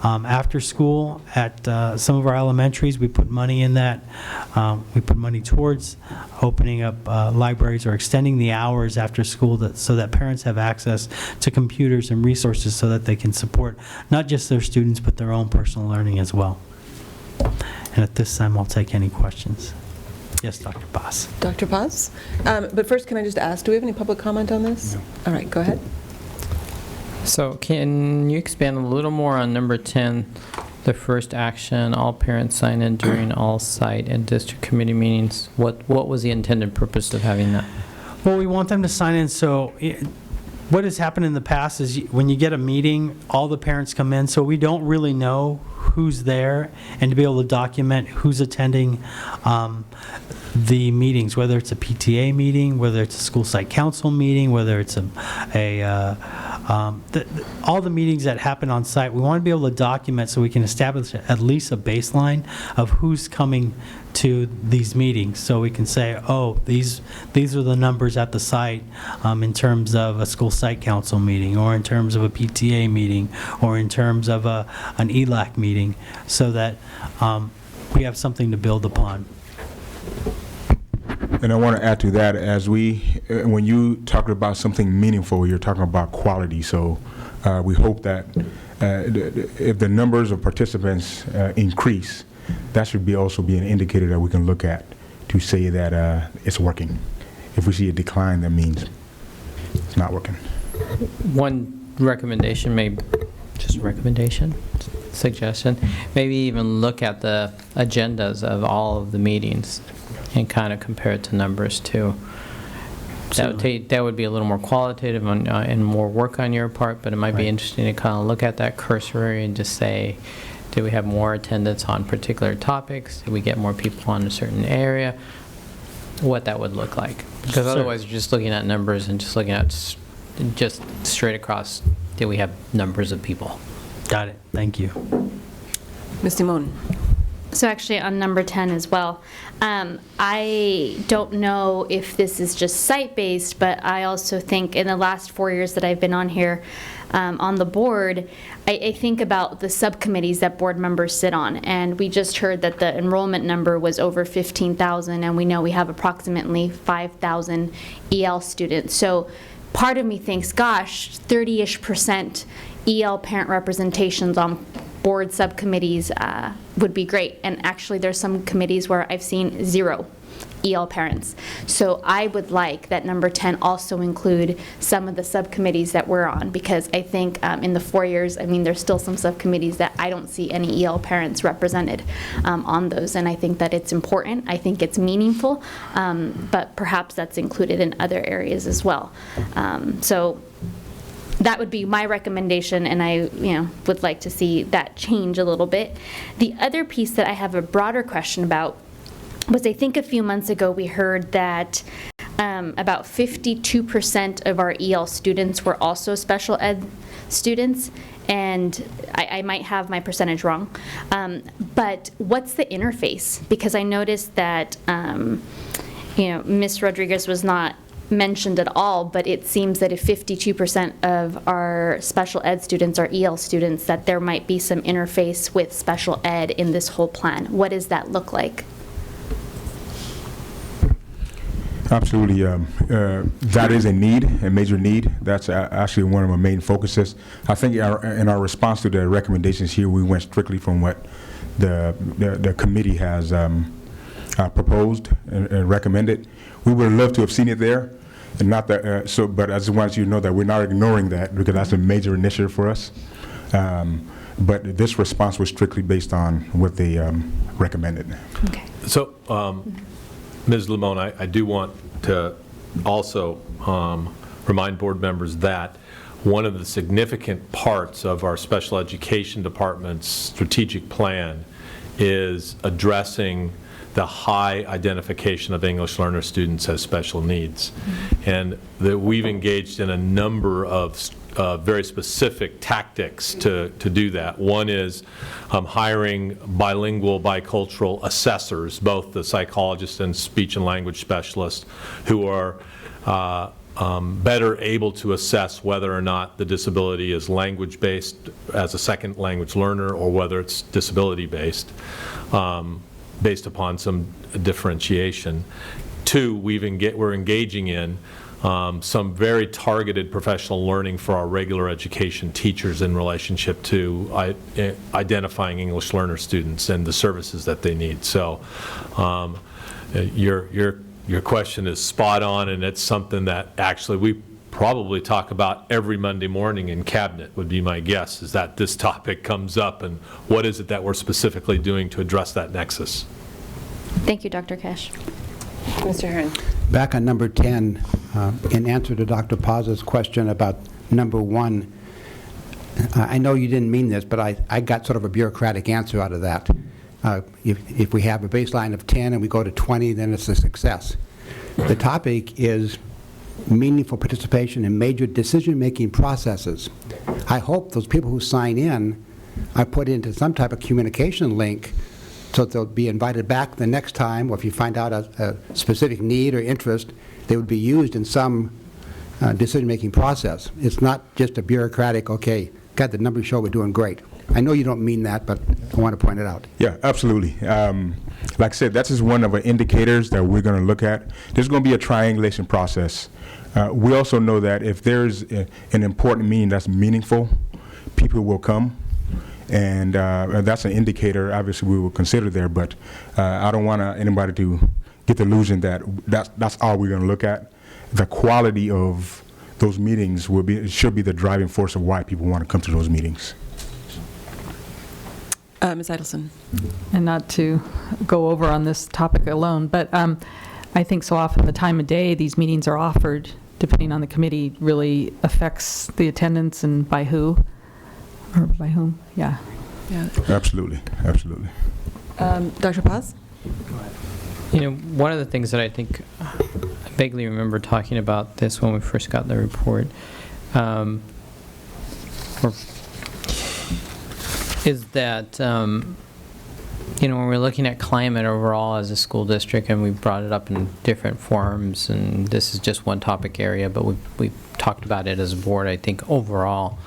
after school at some of our elementaries. We put money in that. We put money towards opening up libraries or extending the hours after school so that parents have access to computers and resources so that they can support not just their students but their own personal learning as well. And at this time, I'll take any questions. Yes, Dr. Paz. Dr. Paz? But first, can I just ask, do we have any public comment on this? No. All right, go ahead. So can you expand a little more on number 10, the first action, all parents sign in during all site and district committee meetings? What was the intended purpose of having that? Well, we want them to sign in, so what has happened in the past is when you get a meeting, all the parents come in, so we don't really know who's there, and to be able to document who's attending the meetings, whether it's a PTA meeting, whether it's a school site council meeting, whether it's all the meetings that happen on site, we want to be able to document so we can establish at least a baseline of who's coming to these meetings, so we can say, oh, these are the numbers at the site in terms of a school site council meeting, or in terms of a PTA meeting, or in terms of an ELAC meeting, so that we have something to build upon. And I want to add to that, when you talk about something meaningful, you're talking about quality. So we hope that if the numbers of participants increase, that should also be an indicator that we can look at to say that it's working. If we see a decline, that means it's not working. One recommendation, suggestion, maybe even look at the agendas of all of the meetings and kind of compare it to numbers too. That would be a little more qualitative and more work on your part, but it might be interesting to kind of look at that cursory and just say, did we have more attendance on particular topics? Did we get more people on a certain area? What that would look like. Because otherwise you're just looking at numbers and just looking at just straight across, did we have numbers of people? Got it. Thank you. Ms. Simone. So actually on number 10 as well, I don't know if this is just site-based, but I also think in the last 4 years that I've been on here, on the board, I think about the subcommittees that board members sit on, and we just heard that the enrollment number was over 15,000, and we know we have approximately 5,000 EL students. So part of me thinks, gosh, 30-ish% EL parent representations on board subcommittees would be great. And actually there's some committees where I've seen 0 EL parents. So I would like that number 10 also include some of the subcommittees that we're on, because I think in the 4 years, I mean, there's still some subcommittees that I don't see any EL parents represented on those, and I think that it's important. I think it's meaningful, but perhaps that's included in other areas as well. So that would be my recommendation, and I would like to see that change a little bit. The other piece that I have a broader question about was, I think a few months ago we heard that about 52% of our EL students were also special ed students, and I might have my percentage wrong, but what's the interface? Because I noticed that Ms. Rodriguez was not mentioned at all, but it seems that if 52% of our special ed students are EL students, that there might be some interface with special ed in this whole plan. What does that look like? Absolutely. That is a major need. That's actually one of our main focuses. I think in our response to the recommendations here, we went strictly from what the committee has proposed and recommended. We would love to have seen it there, and not that. But I just want you to know that we're not ignoring that, because that's a major initiative for us. But this response was strictly based on what they recommended. Okay. So, Ms. Limon, I do want to also remind board members that one of the significant parts of our special education department's strategic plan is addressing the high identification of English learner students as special needs. And that we've engaged in a number of very specific tactics to do that. One is hiring bilingual, bicultural assessors, both the psychologists and speech and language specialists, who are better able to assess whether or not the disability is language-based as a second language learner, or whether it's disability-based, based upon some differentiation. Two, we're engaging in some very targeted professional learning for our regular education teachers in relationship to identifying English learner students and the services that they need. So Your question is spot on, and it's something that actually we probably talk about every Monday morning in Cabinet, would be my guess, is that this topic comes up, and what is it that we're specifically doing to address that nexus? Thank you, Dr. Cash. Mr. Herron. Back on number 10, in answer to Dr. Paz's question about number 1, I know you didn't mean this, but I got sort of a bureaucratic answer out of that. If we have a baseline of 10 and we go to 20, then it's a success. The topic is meaningful participation in major decision-making processes. I hope those people who sign in are put into some type of communication link so that they'll be invited back the next time, or if you find out a specific need or interest, they would be used in some decision-making process. It's not just a bureaucratic, okay, got the numbers show we're doing great. I know you don't mean that, but I want to point it out. Yeah, absolutely. Like I said, that's just one of the indicators that we're going to look at. There's going to be a triangulation process. We also know that if there's an important meeting that's meaningful, people will come. And that's an indicator, obviously, we will consider there. But I don't want anybody to get the illusion that that's all we're going to look at. The quality of those meetings should be the driving force of why people want to come to those meetings. Ms. Edelson. And not to go over on this topic alone, but I think so often the time of day these meetings are offered, depending on the committee, really affects the attendance and by who, or by whom, yeah. Absolutely, absolutely. Dr. Paz? You know, one of the things that I think, I vaguely remember talking about this when we first got the report, is that, you know, when we're looking at climate overall as a school district, and we brought it up in different forums, and this is just one topic area, but we've talked about it as a board, I think, overall,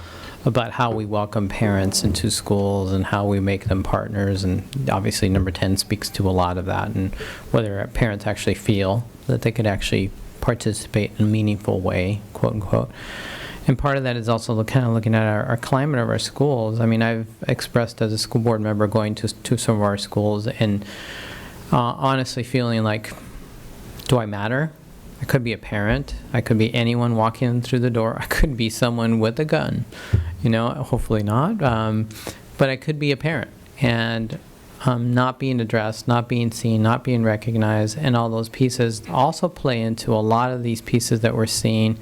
about how we welcome parents into schools and how we make them partners, and obviously number 10 speaks to a lot of that, and whether parents actually feel that they could actually participate in a meaningful way, quote unquote. And part of that is also kind of looking at our climate of our schools. I mean, I've expressed as a school board member going to some of our schools and honestly feeling like, do I matter? I could be a parent. I could be anyone walking through the door. I could be someone with a gun, you know, hopefully not. But I could be a parent. And not being addressed, not being seen, not being recognized, and all those pieces also play into a lot of these pieces that we're seeing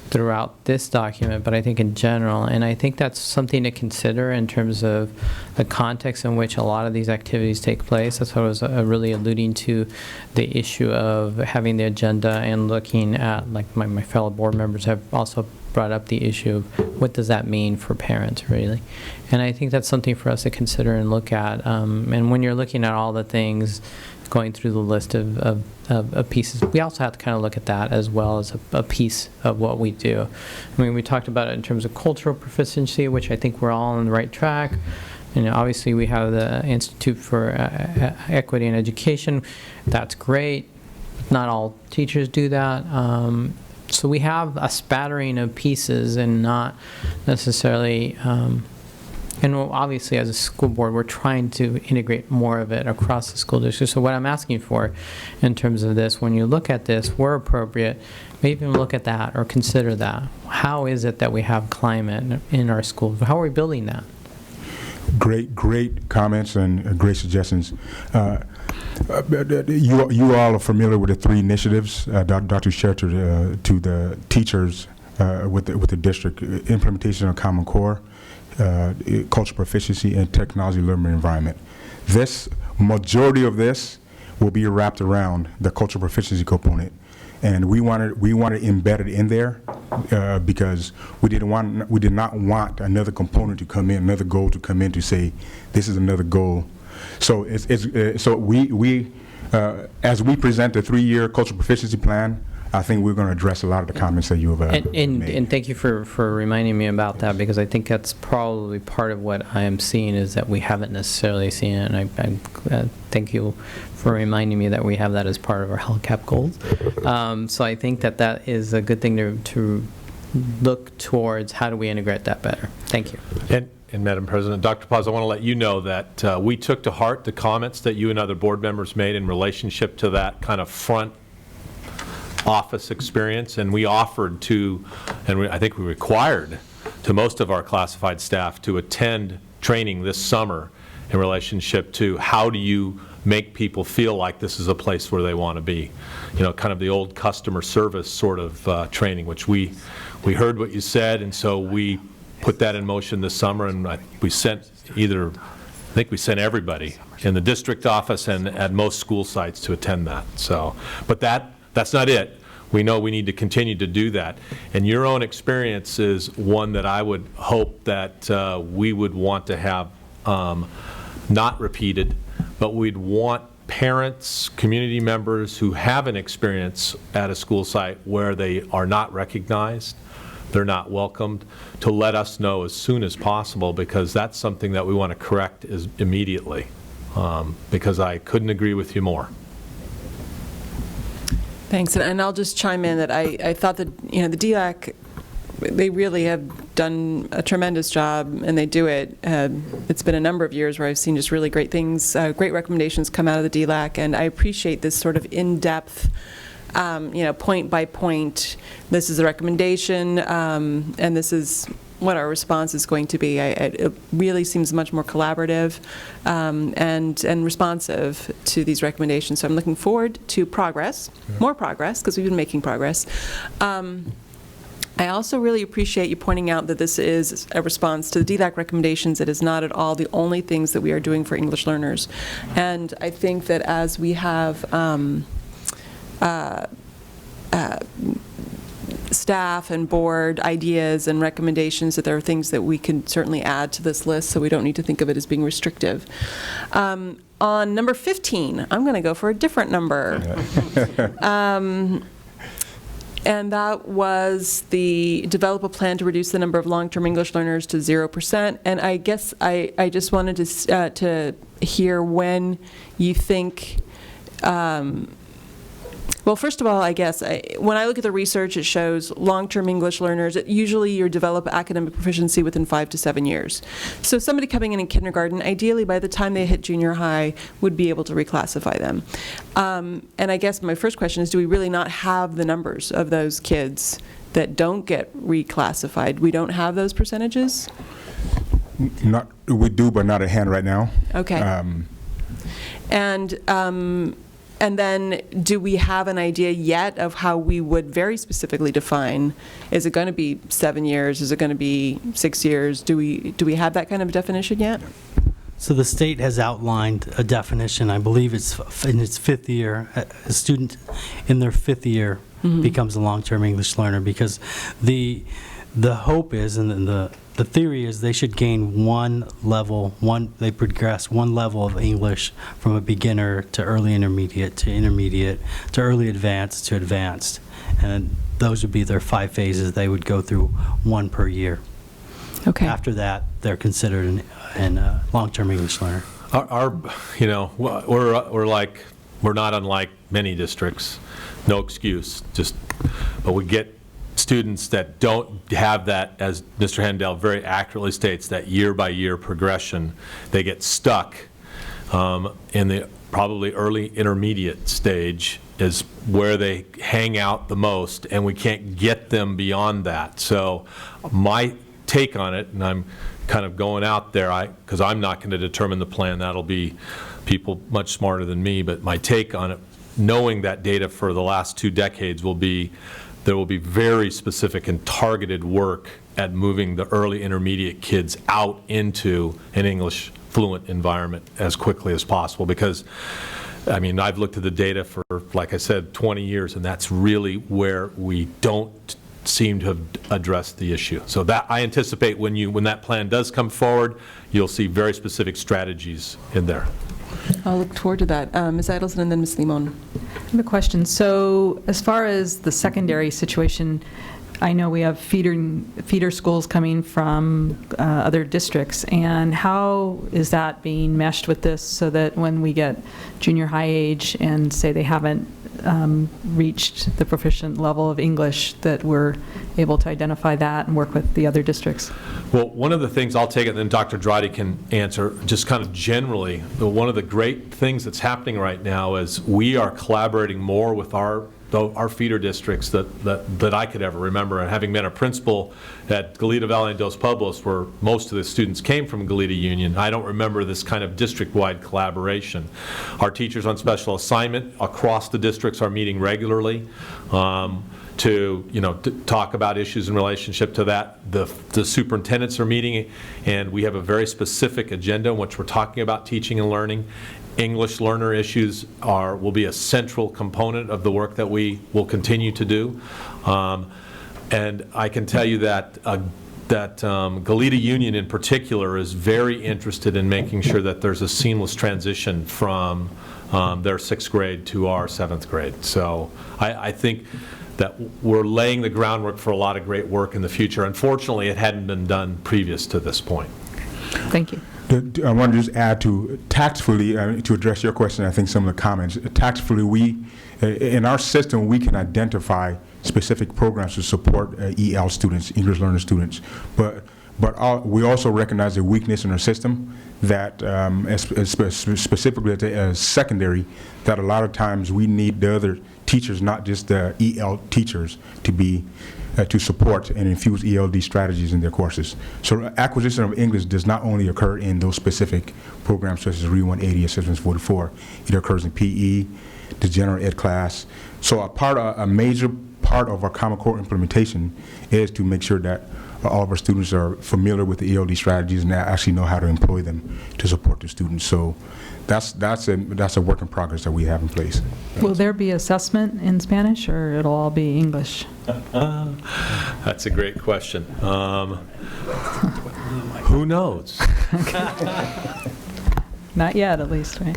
throughout this document, but I think in general, and I think that's something to consider in terms of the context in which a lot of these activities take place. That's what I was really alluding to, the issue of having the agenda and looking at, like my fellow board members have also brought up the issue of what does that mean for parents, really. And I think that's something for us to consider and look at. And when you're looking at all the things, going through the list of pieces, we also have to kind of look at that as well as a piece of what we do. I mean, we talked about it in terms of cultural proficiency, which I think we're all on the right track. And obviously we have the Institute for Equity in Education. That's great. Not all teachers do that. So we have a spattering of pieces and not necessarily, and obviously as a school board, we're trying to integrate more of it across the school district. So what I'm asking for in terms of this, when you look at this, where appropriate, maybe even look at that or consider that. How is it that we have climate in our schools? How are we building that? Great comments and great suggestions. You all are familiar with the 3 initiatives Dr. shared to the teachers with the district: implementation of Common Core, cultural proficiency, and technology learning environment. This majority of this will be wrapped around the cultural proficiency component, and we wanted embedded in there because we did not want another component to come in, another goal to come in to say this is another goal. So so we as we present the 3-year cultural proficiency plan, I think we're going to address a lot of the comments that you have made. And thank you for reminding me about that, because I think that's probably part of what I am seeing is that we haven't necessarily seen it, and I thank you for reminding me that we have that as part of our HELCAP goals. So I think that is a good thing to look towards how do we integrate that better. Thank you. and Madam President, Dr. Paz, I want to let you know that we took to heart the comments that you and other board members made in relationship to that kind of front office experience, and we offered to, and I think we required to most of our classified staff to attend training this summer in relationship to how do you make people feel like this is a place where they want to be. You know, kind of the old customer service sort of training, which we heard what you said, and so we put that in motion this summer, and we sent I think we sent everybody in the district office and at most school sites to attend that. So, but that's not it. We know we need to continue to do that. And your own experience is one that I would hope that we would want to have not repeated, but we'd want parents, community members who have an experience at a school site where they are not recognized, they're not welcomed, to let us know as soon as possible, because that's something that we want to correct immediately, because I couldn't agree with you more. Thanks, and I'll just chime in that I thought that, you know, the DLAC, they really have done a tremendous job, and they do it. It's been a number of years where I've seen just really great things, great recommendations come out of the DLAC, and I appreciate this sort of in-depth, you know, point by point, this is a recommendation, and this is what our response is going to be. It really seems much more collaborative and responsive to these recommendations. So I'm looking forward to progress, more progress, because we've been making progress. I also really appreciate you pointing out that this is a response to the DLAC recommendations. It is not at all the only things that we are doing for English learners. And I think that as we have staff and board ideas and recommendations, that there are things that we can certainly add to this list, so we don't need to think of it as being restrictive. On number 15, I'm going to go for a different number. And that was the develop a plan to reduce the number of long-term English learners to 0%. And I guess I just wanted to hear when you think, well, first of all, I guess, when I look at the research, it shows long-term English learners, usually you develop academic proficiency within 5 to 7 years. So somebody coming in kindergarten, ideally by the time they hit junior high, would be able to reclassify them. And I guess my first question is, do we really not have the numbers of those kids that don't get reclassified? We don't have those percentages? Not, we do, but not at hand right now. Okay. And then, do we have an idea yet of how we would very specifically define? Is it going to be 7 years? Is it going to be 6 years? Do we have that kind of definition yet? So the state has outlined a definition. I believe it's in its 5th year. A student in their 5th year becomes a long-term English learner, because the hope is, and the theory is, they should gain they progress one level of English from a beginner to early intermediate to early advanced to advanced. And those would be their 5 phases. They would go through 1 per year. Okay. After that, they're considered a long-term English learner. You know, we're not unlike many districts. No excuse, but we get students that don't have that, as Mr. Handel very accurately states, that year-by-year progression. They get stuck in the probably early intermediate stage is where they hang out the most, and we can't get them beyond that. So my take on it, and I'm kind of going out there, because I'm not going to determine the plan, that'll be people much smarter than me, but my take on it, knowing that data for the last 2 decades, will be there will be very specific and targeted work at moving the early intermediate kids out into an English fluent environment as quickly as possible, because, I mean, I've looked at the data for, like I said, 20 years, and that's really where we don't seem to have addressed the issue. So that, I anticipate when that plan does come forward, you'll see very specific strategies in there. I'll look forward to that. Ms. Idelson and then Ms. Limon. I have a question. So as far as the secondary situation, I know we have feeder schools coming from other districts, and how is that being meshed with this so that when we get junior high age and say they haven't reached the proficient level of English, that we're able to identify that and work with the other districts. Well, one of the things, I'll take it, and then Dr. Drotti can answer, just kind of generally, one of the great things that's happening right now is we are collaborating more with our feeder districts that I could ever remember. And having been a principal at Goleta Valley and Dos Pueblos, where most of the students came from Goleta Union, I don't remember this kind of district-wide collaboration. Our teachers on special assignment across the districts are meeting regularly to talk about issues in relationship to that. The superintendents are meeting, and we have a very specific agenda in which we're talking about teaching and learning. English learner issues will be a central component of the work that we will continue to do. And I can tell you that Goleta Union in particular is very interested in making sure that there's a seamless transition from their 6th grade to our 7th grade. So I think that we're laying the groundwork for a lot of great work in the future. Unfortunately, it hadn't been done previous to this point. Thank you. I want to just add to tactfully, to address your question, I think some of the comments. Tactfully, in our system, we can identify specific programs to support EL students, English learner students. But we also recognize a weakness in our system that, specifically at secondary, that a lot of times we need the other teachers, not just the EL teachers, to support and infuse ELD strategies in their courses. So acquisition of English does not only occur in those specific programs such as RE 180 or Systems 44, it occurs in PE, the general ed class. So a major part of our Common Core implementation is to make sure that all of our students are familiar with the ELD strategies and actually know how to employ them to support the students. So that's a work in progress that we have in place. Will there be assessment in Spanish, or it'll all be English? That's a great question. Who knows? Not yet, at least, right?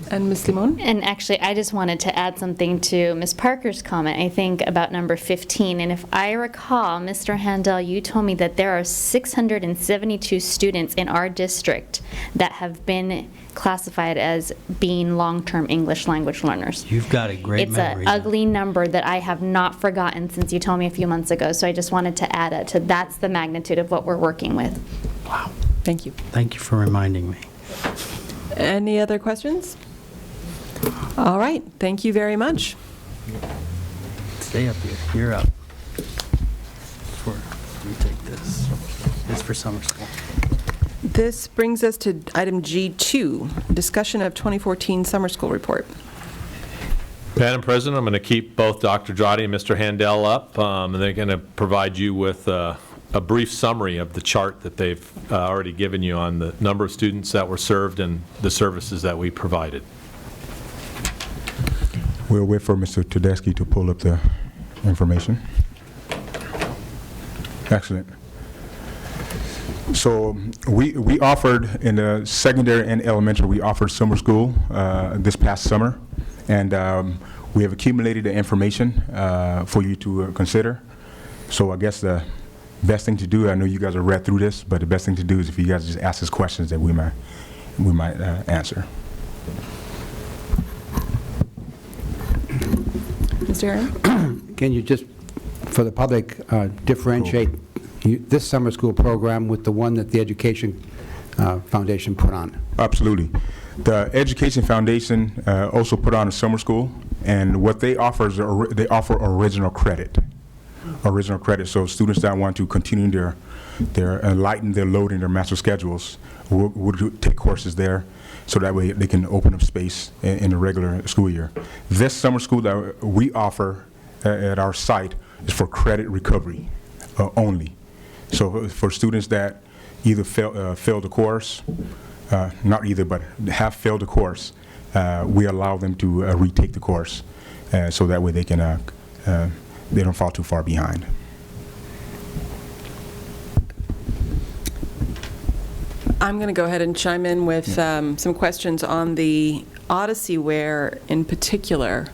And Ms. Simon? And actually, I just wanted to add something to Ms. Parker's comment, I think, about number 15. And if I recall, Mr. Handel, you told me that there are 672 students in our district that have been classified as being long-term English language learners. You've got a great memory. It's an ugly number that I have not forgotten since you told me a few months ago. So I just wanted to add it to that's the magnitude of what we're working with. Wow. Thank you. Thank you for reminding me. Any other questions? All right, thank you very much. Stay up here. You're up. Let me take this. It's for summer school. This brings us to item G2, discussion of 2014 summer school report. Madam President, I'm going to keep both Dr. Drotti and Mr. Handel up, and they're going to provide you with a brief summary of the chart that they've already given you on the number of students that were served and the services that we provided. We'll wait for Mr. Tedeschi to pull up the information. Excellent. So we offered in the secondary and elementary, we offered summer school this past summer, and we have accumulated the information for you to consider. So I guess the best thing to do, I know you guys have read through this, but the best thing to do is if you guys just ask us questions that we might answer. Mr. Aaron? Can you just, for the public, differentiate this summer school program with the one that the Education Foundation put on? Absolutely. The Education Foundation also put on a summer school, and what they offer is they offer original credit. Original credit, so students that want to continue their lighten their load in their master schedules would take courses there, so that way they can open up space in the regular school year. This summer school that we offer at our site is for credit recovery only. So for students that either failed the course, not either, but have failed the course, we allow them to retake the course, so that way they can they don't fall too far behind. I'm going to go ahead and chime in with some questions on the Odyssey Wear in particular.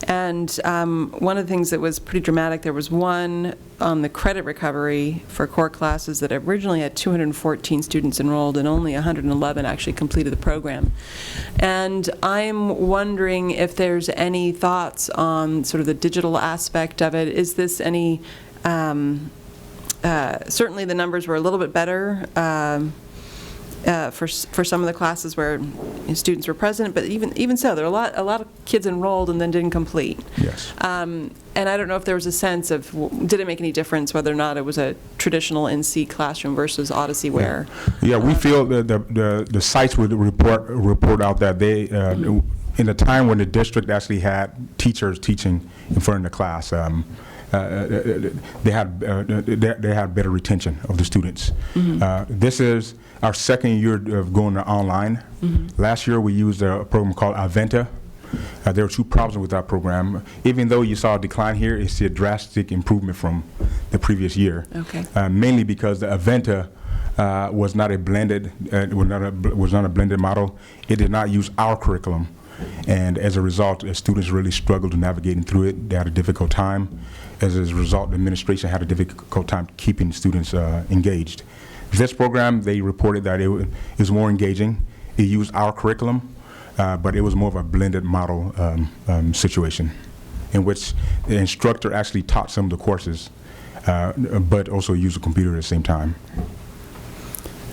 And one of the things that was pretty dramatic, there was one on the credit recovery for core classes that originally had 214 students enrolled and only 111 actually completed the program. And I'm wondering if there's any thoughts on sort of the digital aspect of it. Is this any, certainly the numbers were a little bit better for some of the classes where students were present, but even so, there are a lot of kids enrolled and then didn't complete. Yes. And I don't know if there was a sense of, did it make any difference whether or not it was a traditional in-seat classroom versus Odyssey Wear? Yeah, we feel that the sites would report out that they, in the time when the district actually had teachers teaching in front of the class, they had better retention of the students. This is our second year of going online. Last year we used a program called Aventa. There were two problems with that program. Even though you saw a decline here, it's a drastic improvement from the previous year. Okay. Mainly because the Aventa was not a blended model. It did not use our curriculum, and as a result, the students really struggled navigating through it. They had a difficult time. As a result, the administration had a difficult time keeping students engaged. This program, they reported that it was more engaging. It used our curriculum, but it was more of a blended model situation in which the instructor actually taught some of the courses, but also used a computer at the same time.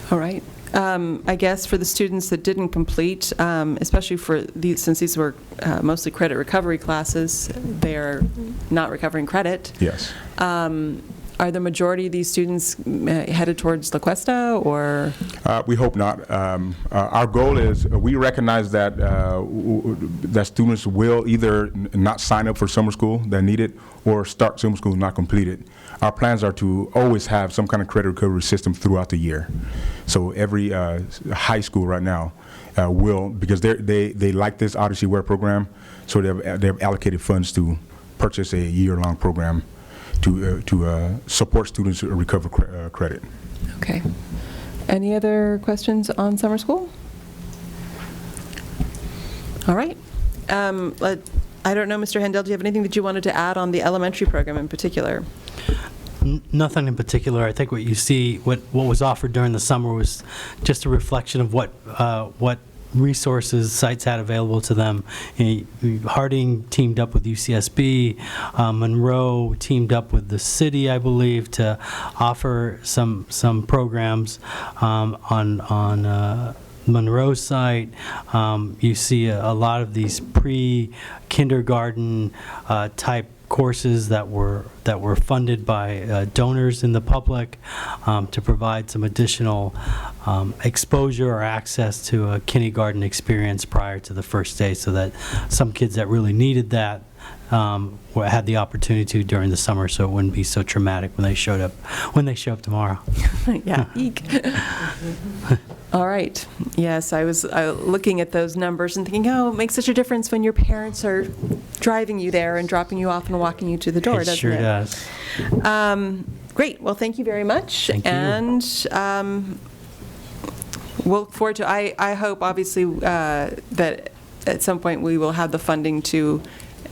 All right. I guess for the students that didn't complete, especially for these, since these were mostly credit recovery classes, they're not recovering credit. Yes. Are the majority of these students headed towards La Cuesta, or? We hope not. Our goal is, we recognize that that students will either not sign up for summer school that need it, or start summer school not completed. Our plans are to always have some kind of credit recovery system throughout the year. So every high school right now will, because they like this Odyssey Wear program, so they've allocated funds to purchase a year-long program to support students to recover credit. Okay. Any other questions on summer school? All right. I don't know, Mr. Handel, do you have anything that you wanted to add on the elementary program in particular? Nothing in particular. I think what you see, what was offered during the summer was just a reflection of what resources sites had available to them. Harding teamed up with UCSB, Monroe teamed up with the city, I believe, to offer some programs on Monroe's site. You see a lot of these pre-kindergarten type courses that were funded by donors in the public to provide some additional exposure or access to a kindergarten experience prior to the first day, so that some kids that really needed that had the opportunity to during the summer, so it wouldn't be so traumatic when they show up tomorrow. Yeah. Eek. All right. Yes, I was looking at those numbers and thinking, oh, it makes such a difference when your parents are driving you there and dropping you off and walking you to the door, doesn't it? Sure does. Great. Well, thank you very much. Thank you. And we'll look forward to, I hope, obviously, that at some point we will have the funding to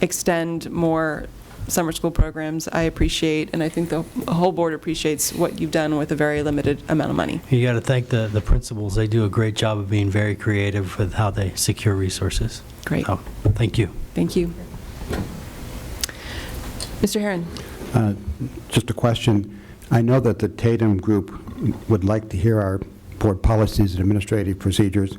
extend more summer school programs. I appreciate, and I think the whole board appreciates what you've done with a very limited amount of money. You got to thank the principals. They do a great job of being very creative with how they secure resources. Great. So, thank you. Thank you. Mr. Herron. Just a question. I know that the Tatum group would like to hear our board policies and administrative procedures,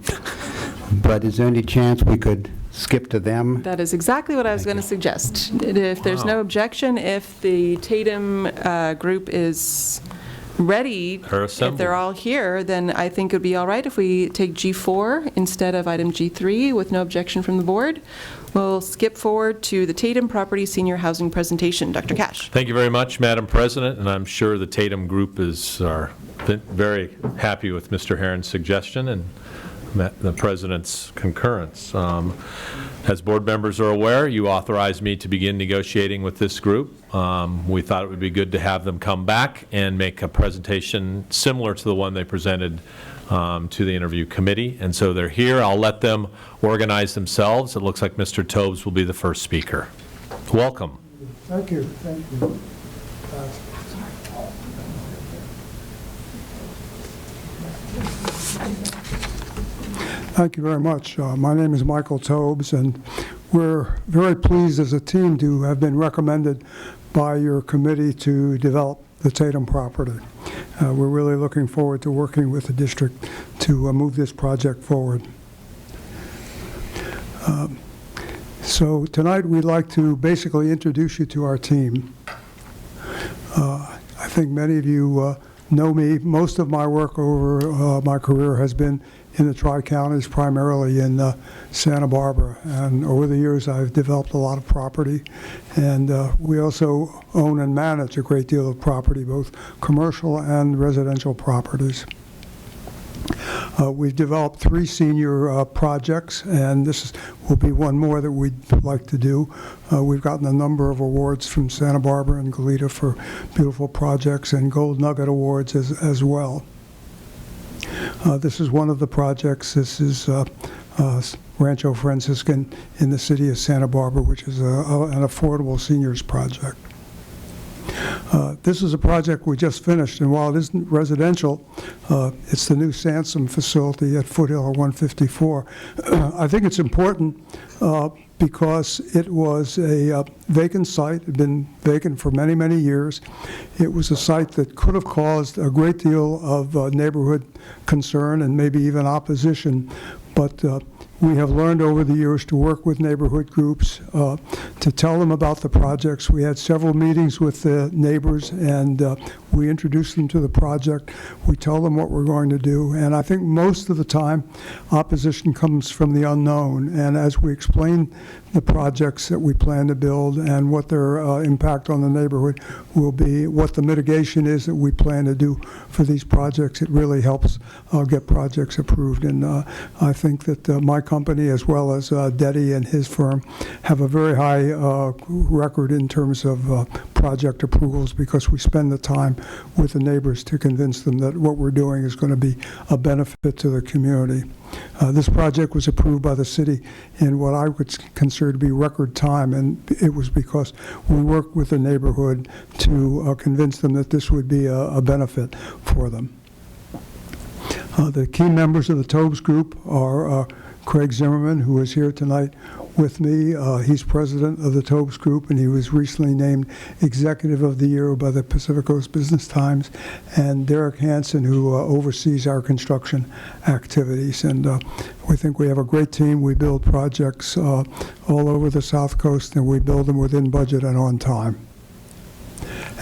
but is there any chance we could skip to them? That is exactly what I was going to suggest. If there's no objection, if the Tatum group is ready, if they're all here, then I think it would be all right if we take G4 instead of item G3 with no objection from the board. We'll skip forward to the Tatum Property Senior Housing presentation. Dr. Cash. Thank you very much, Madam President, and I'm sure the Tatum group are very happy with Mr. Herron's suggestion and the President's concurrence. As board members are aware, you authorized me to begin negotiating with this group. We thought it would be good to have them come back and make a presentation similar to the one they presented to the interview committee, and so they're here. I'll let them organize themselves. It looks like Mr. Tobes will be the first speaker. Welcome. Thank you. Thank you. Thank you very much. My name is Michael Tobes, and we're very pleased as a team to have been recommended by your committee to develop the Tatum property. We're really looking forward to working with the district to move this project forward. So tonight we'd like to basically introduce you to our team. I think many of you know me. Most of my work over my career has been in the Tri-Counties, primarily in Santa Barbara. And over the years, I've developed a lot of property. And we also own and manage a great deal of property, both commercial and residential properties. We've developed 3 senior projects, and this will be one more that we'd like to do. We've gotten a number of awards from Santa Barbara and Goleta for beautiful projects, and Gold Nugget Awards as well. This is one of the projects. This is Rancho Franciscan in the city of Santa Barbara, which is an affordable seniors project. This is a project we just finished, and while it isn't residential, it's the new Sansom facility at Foothill 154. I think it's important because it was a vacant site. It had been vacant for many, many years. It was a site that could have caused a great deal of neighborhood concern and maybe even opposition, but we have learned over the years to work with neighborhood groups, to tell them about the projects. We had several meetings with the neighbors, and we introduced them to the project. We tell them what we're going to do, and I think most of the time, opposition comes from the unknown. And as we explain the projects that we plan to build and what their impact on the neighborhood will be, what the mitigation is that we plan to do for these projects, it really helps get projects approved. And I think that my company, as well as Deddy and his firm, have a very high record in terms of project approvals, because we spend the time with the neighbors to convince them that what we're doing is going to be a benefit to the community. This project was approved by the city in what I would consider to be record time, and it was because we worked with the neighborhood to convince them that this would be a benefit for them. The key members of the Tobes Group are Craig Zimmerman, who is here tonight with me. He's president of the Tobes Group, and he was recently named Executive of the Year by the Pacific Coast Business Times. And Derek Hansen, who oversees our construction activities. And we think we have a great team. We build projects all over the South Coast, and we build them within budget and on time.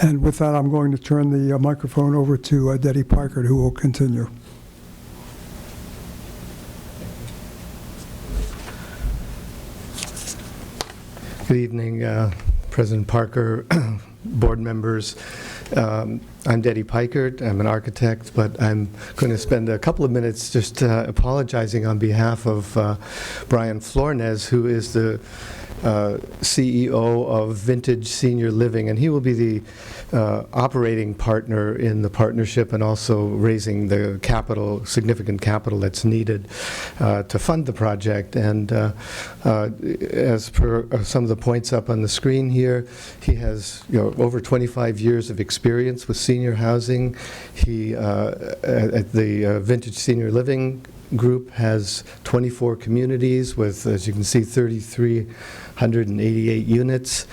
And with that, I'm going to turn the microphone over to Deddy Pikert, who will continue. Good evening, President Parker, board members. I'm Deddy Pikert. I'm an architect, but I'm going to spend a couple of minutes just apologizing on behalf of Brian Flornez, who is the CEO of Vintage Senior Living, and he will be the operating partner in the partnership and also raising the capital, significant capital that's needed to fund the project. And as per some of the points up on the screen here, he has over 25 years of experience with senior housing. He, at the Vintage Senior Living Group, has 24 communities with, as you can see, 3,388 units,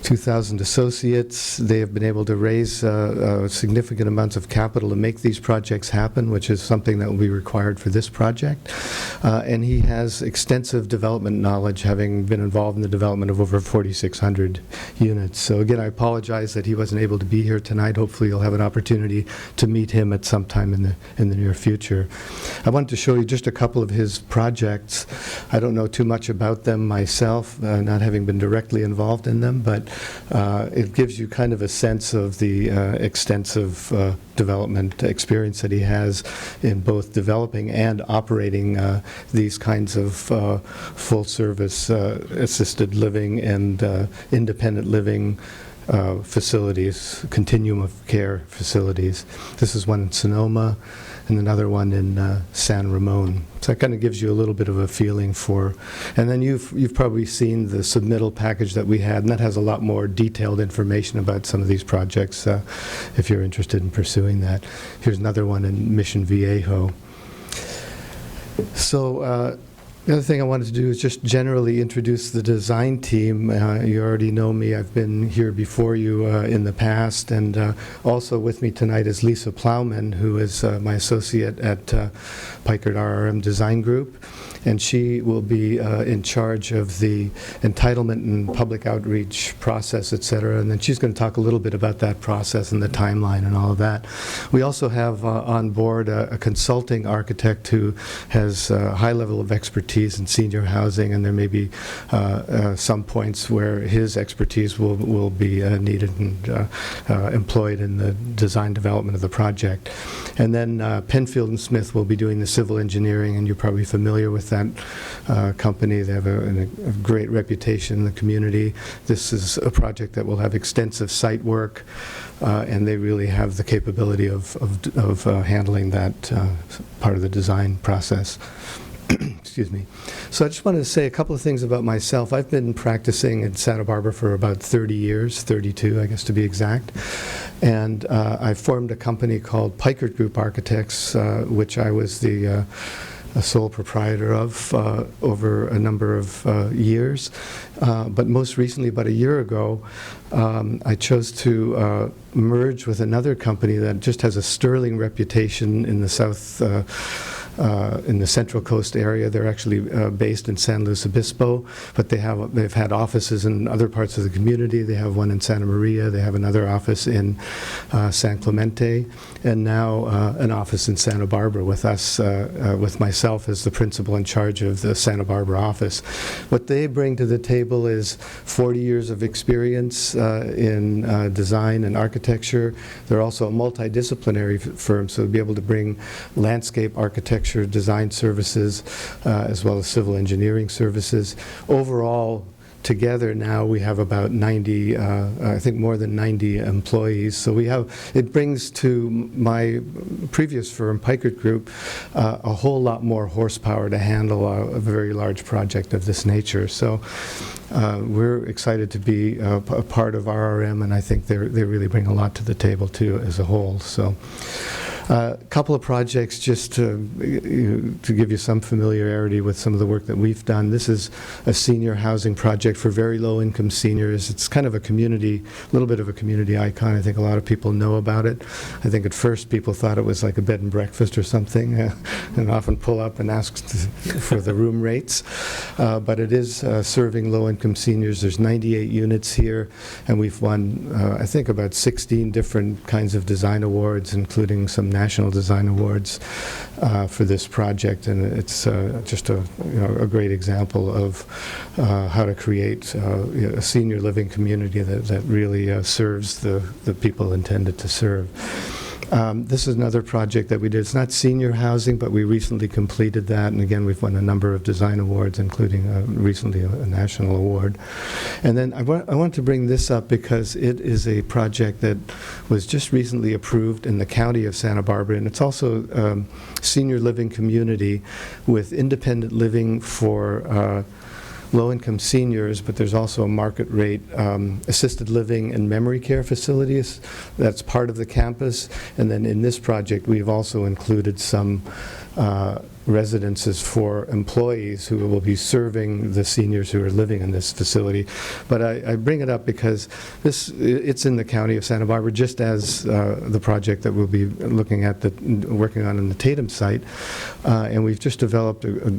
2,000 associates. They have been able to raise significant amounts of capital to make these projects happen, which is something that will be required for this project. And he has extensive development knowledge, having been involved in the development of over 4,600 units. So again, I apologize that he wasn't able to be here tonight. Hopefully you'll have an opportunity to meet him at some time in the near future. I wanted to show you just a couple of his projects. I don't know too much about them myself, not having been directly involved in them, but it gives you kind of a sense of the extensive development experience that he has in both developing and operating these kinds of full-service assisted living and independent living facilities, continuum of care facilities. This is one in Sonoma. and another one in San Ramon. So that kind of gives you a little bit of a feeling for, and then you've probably seen the submittal package that we had, and that has a lot more detailed information about some of these projects if you're interested in pursuing that. Here's another one in Mission Viejo. So the other thing I wanted to do is just generally introduce the design team. You already know me. I've been here before you in the past, and also with me tonight is Lisa Plowman, who is my associate at Picard RRM Design Group, and she will be in charge of the entitlement and public outreach process, et cetera, and then she's going to talk a little bit about that process and the timeline and all of that. We also have on board a consulting architect who has a high level of expertise in senior housing, and there may be some points where his expertise will be needed and employed in the design development of the project. And then Penfield and Smith will be doing the civil engineering, and you're probably familiar with that company. They have a great reputation in the community. This is a project that will have extensive site work, and they really have the capability of handling that part of the design process. Excuse me. So I just wanted to say a couple of things about myself. I've been practicing in Santa Barbara for about 30 years, 32 I guess to be exact. And I formed a company called Picard Group Architects, which I was the sole proprietor of over a number of years. But most recently, about a year ago, I chose to merge with another company that just has a sterling reputation in the south, in the Central Coast area. They're actually based in San Luis Obispo, but they've had offices in other parts of the community. They have one in Santa Maria. They have another office in San Clemente, and now an office in Santa Barbara with us, with myself as the principal in charge of the Santa Barbara office. What they bring to the table is 40 years of experience in design and architecture. They're also a multidisciplinary firm, so to be able to bring landscape architecture, design services, as well as civil engineering services. Overall, together now we have about 90, I think more than 90 employees. So it brings to my previous firm, Picard Group, a whole lot more horsepower to handle a very large project of this nature. So we're excited to be a part of RRM, and I think they really bring a lot to the table too as a whole. So. A couple of projects just to give you some familiarity with some of the work that we've done. This is a senior housing project for very low-income seniors. It's kind of a little bit of a community icon. I think a lot of people know about it. I think at first people thought it was like a bed and breakfast or something, and often pull up and ask for the room rates. But it is serving low-income seniors. There's 98 units here, and we've won, I think, about 16 different kinds of design awards, including some National Design Awards for this project, and it's just a great example of how to create a senior living community that really serves the people intended to serve. This is another project that we did. It's not senior housing, but we recently completed that, and again, we've won a number of design awards, including recently a national award. And then I want to bring this up because it is a project that was just recently approved in the county of Santa Barbara, and it's also senior living community with independent living for low-income seniors, but there's also a market rate assisted living and memory care facilities that's part of the campus. And then in this project, we've also included some residences for employees who will be serving the seniors who are living in this facility. But I bring it up because it's in the county of Santa Barbara, just as the project that we'll be working on in the Tatum site. And we've just developed a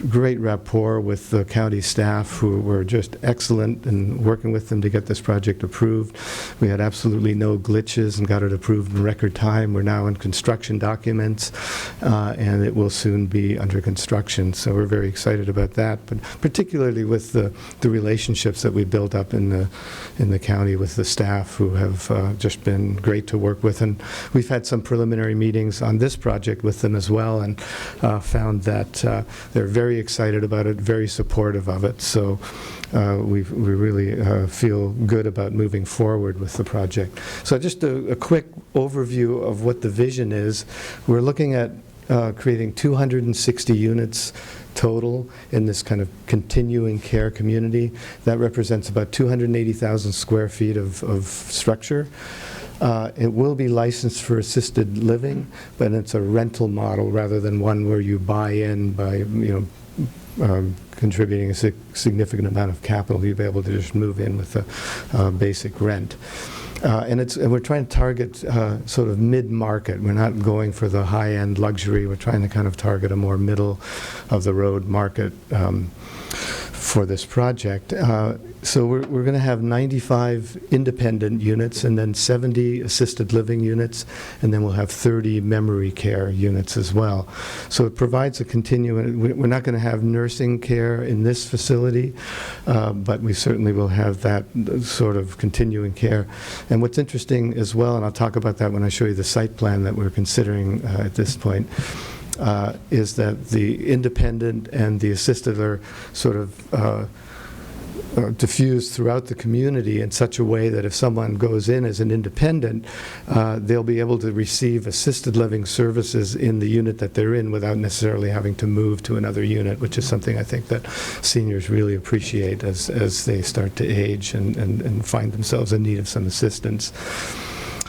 great rapport with the county staff, who were just excellent in working with them to get this project approved. We had absolutely no glitches and got it approved in record time. We're now in construction documents, and it will soon be under construction, so we're very excited about that, but particularly with the relationships that we built up in the county with the staff, who have just been great to work with. And we've had some preliminary meetings on this project with them as well, and found that they're very excited about it, very supportive of it. So we really feel good about moving forward with the project. So just a quick overview of what the vision is. We're looking at creating 260 units total in this kind of continuing care community. That represents about 280,000 square feet of structure. It will be licensed for assisted living, but it's a rental model rather than one where you buy in by, contributing a significant amount of capital. You'll be able to just move in with a basic rent. And we're trying to target sort of mid-market. We're not going for the high-end luxury. We're trying to kind of target a more middle-of-the-road market for this project. So we're going to have 95 independent units and then 70 assisted living units, and then we'll have 30 memory care units as well. So it provides a continuum. We're not going to have nursing care in this facility, but we certainly will have that sort of continuing care. And what's interesting as well, and I'll talk about that when I show you the site plan that we're considering at this point, is that the independent and the assisted are sort of diffused throughout the community in such a way that if someone goes in as an independent, they'll be able to receive assisted living services in the unit that they're in without necessarily having to move to another unit, which is something I think that seniors really appreciate as they start to age and find themselves in need of some assistance.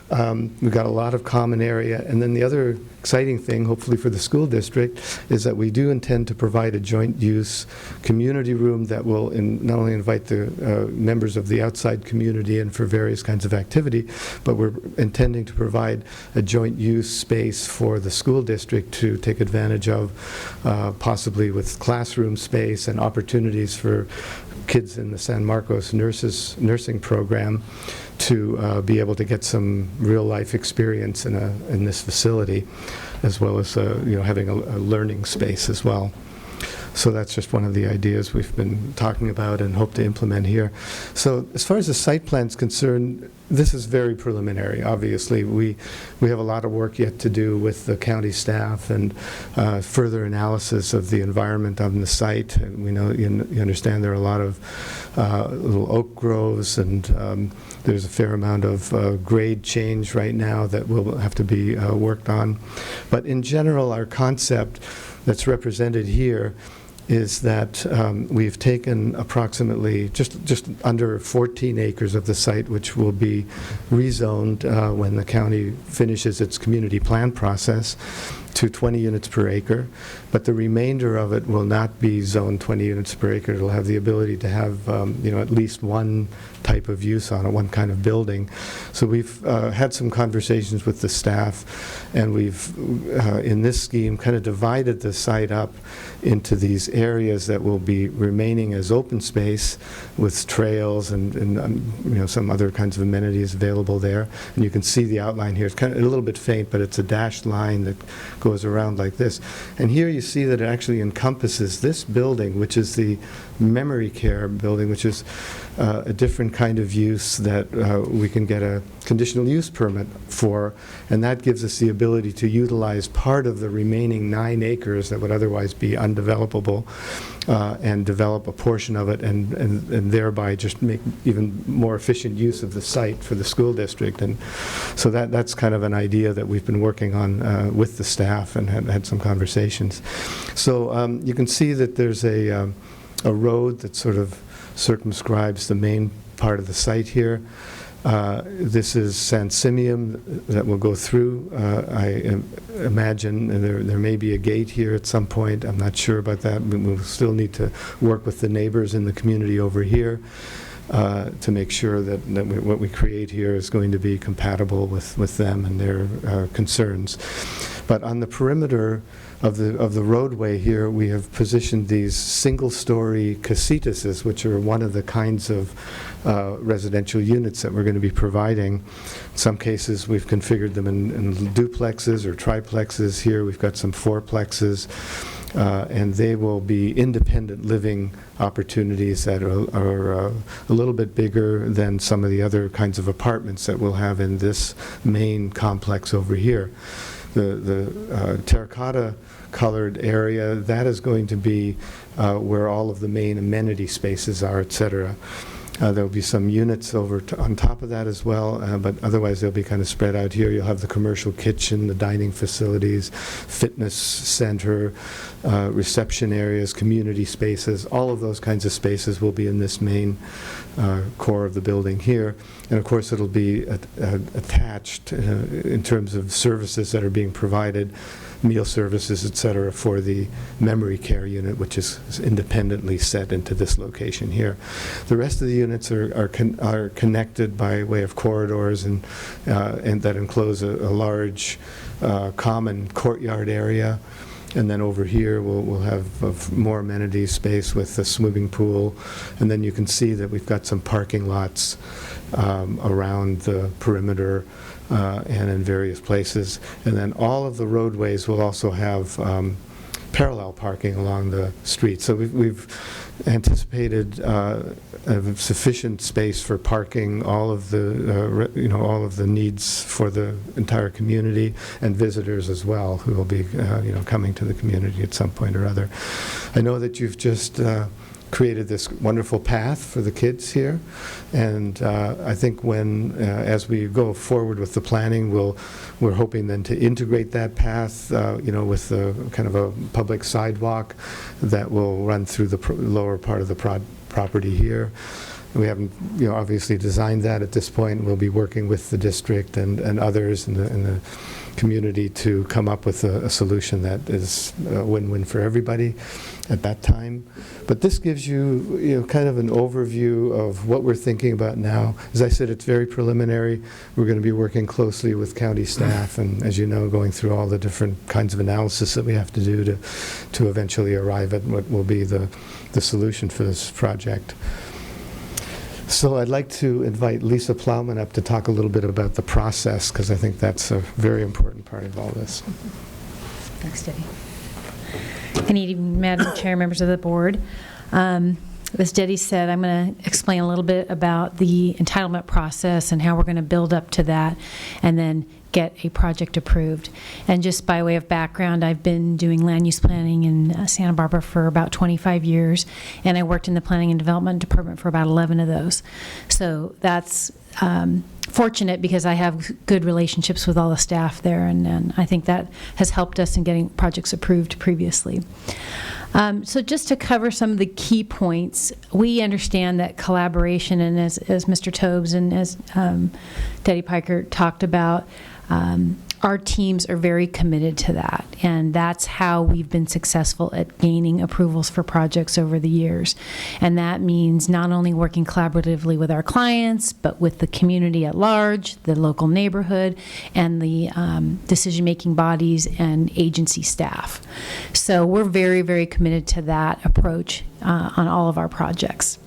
We've got a lot of common area, and then the other exciting thing, hopefully for the school district, is that we do intend to provide a joint use community room that will not only invite the members of the outside community in for various kinds of activity, but we're intending to provide a joint use space for the school district to take advantage of, possibly with classroom space and opportunities for kids in the San Marcos nursing program to be able to get some real-life experience in this facility, as well as having a learning space as well. So that's just one of the ideas we've been talking about and hope to implement here. So as far as the site plan is concerned, this is very preliminary. Obviously, we have a lot of work yet to do with the county staff and further analysis of the environment on the site. And we know, you understand there are a lot of little oak groves, and there's a fair amount of grade change right now that will have to be worked on. But in general, our concept that's represented here is that we've taken approximately just under 14 acres of the site, which will be rezoned when the county finishes its community plan process, to 20 units per acre, but the remainder of it will not be zoned 20 units per acre. It'll have the ability to have at least one type of use on it, one kind of building. So we've had some conversations with the staff, and we've, in this scheme, kind of divided the site up into these areas that will be remaining as open space with trails and some other kinds of amenities available there. And you can see the outline here. It's kind of a little bit faint, but it's a dashed line that goes around like this. And here you see that it actually encompasses this building, which is the memory care building, which is a different kind of use that we can get a conditional use permit for, and that gives us the ability to utilize part of the remaining 9 acres that would otherwise be undevelopable and develop a portion of it and thereby just make even more efficient use of the site for the school district. And so that's kind of an idea that we've been working on with the staff and had some conversations. So you can see that there's a road that sort of circumscribes the main part of the site here. This is San Simeon that will go through. I imagine there may be a gate here at some point. I'm not sure about that. We'll still need to work with the neighbors in the community over here to make sure that what we create here is going to be compatible with them and their concerns. But on the perimeter of the roadway here, we have positioned these single-story casitas, which are one of the kinds of residential units that we're going to be providing. In some cases, we've configured them in duplexes or triplexes. Here, we've got some fourplexes, and they will be independent living opportunities that are a little bit bigger than some of the other kinds of apartments that we'll have in this main complex over here. the terracotta colored area, that is going to be where all of the main amenity spaces are, et cetera. There'll be some units over on top of that as well, but otherwise they'll be kind of spread out here. You'll have the commercial kitchen, the dining facilities, fitness center, reception areas, community spaces. All of those kinds of spaces will be in this main core of the building here. And of course it'll be attached in terms of services that are being provided, meal services, et cetera, for the memory care unit, which is independently set into this location here. The rest of the units are connected by way of corridors and that enclose a large common courtyard area. And then over here, we'll have more amenity space with a swimming pool. And then you can see that we've got some parking lots around the perimeter and in various places. And then all of the roadways will also have parallel parking along the street. So we've anticipated sufficient space for parking, all of the all of the needs for the entire community and visitors as well, who will be coming to the community at some point or other. I know that you've just created this wonderful path for the kids here, and I think as we go forward with the planning, we're hoping then to integrate that path, with the kind of a public sidewalk that will run through the lower part of the property here. We haven't, obviously designed that at this point. We'll be working with the district and others in the community to come up with a solution that is a win-win for everybody at that time. But this gives you, kind of an overview of what we're thinking about now. As I said, it's very preliminary. We're going to be working closely with county staff and, as you know, going through all the different kinds of analysis that we have to do to eventually arrive at what will be the solution for this project. So I'd like to invite Lisa Plowman up to talk a little bit about the process, because I think that's a very important part of all this. Thanks, Debbie. Good evening, Madam Chair, members of the board. As Debbie said, I'm going to explain a little bit about the entitlement process and how we're going to build up to that and then get a project approved. And just by way of background, I've been doing land use planning in Santa Barbara for about 25 years, and I worked in the Planning and Development Department for about 11 of those. So that's fortunate because I have good relationships with all the staff there, and I think that has helped us in getting projects approved previously. So just to cover some of the key points, we understand that collaboration, and as Mr. Tobes and as Debbie Piker talked about, our teams are very committed to that, and that's how we've been successful at gaining approvals for projects over the years. And that means not only working collaboratively with our clients, but with the community at large, the local neighborhood, and the decision-making bodies and agency staff. So we're very, very committed to that approach on all of our projects.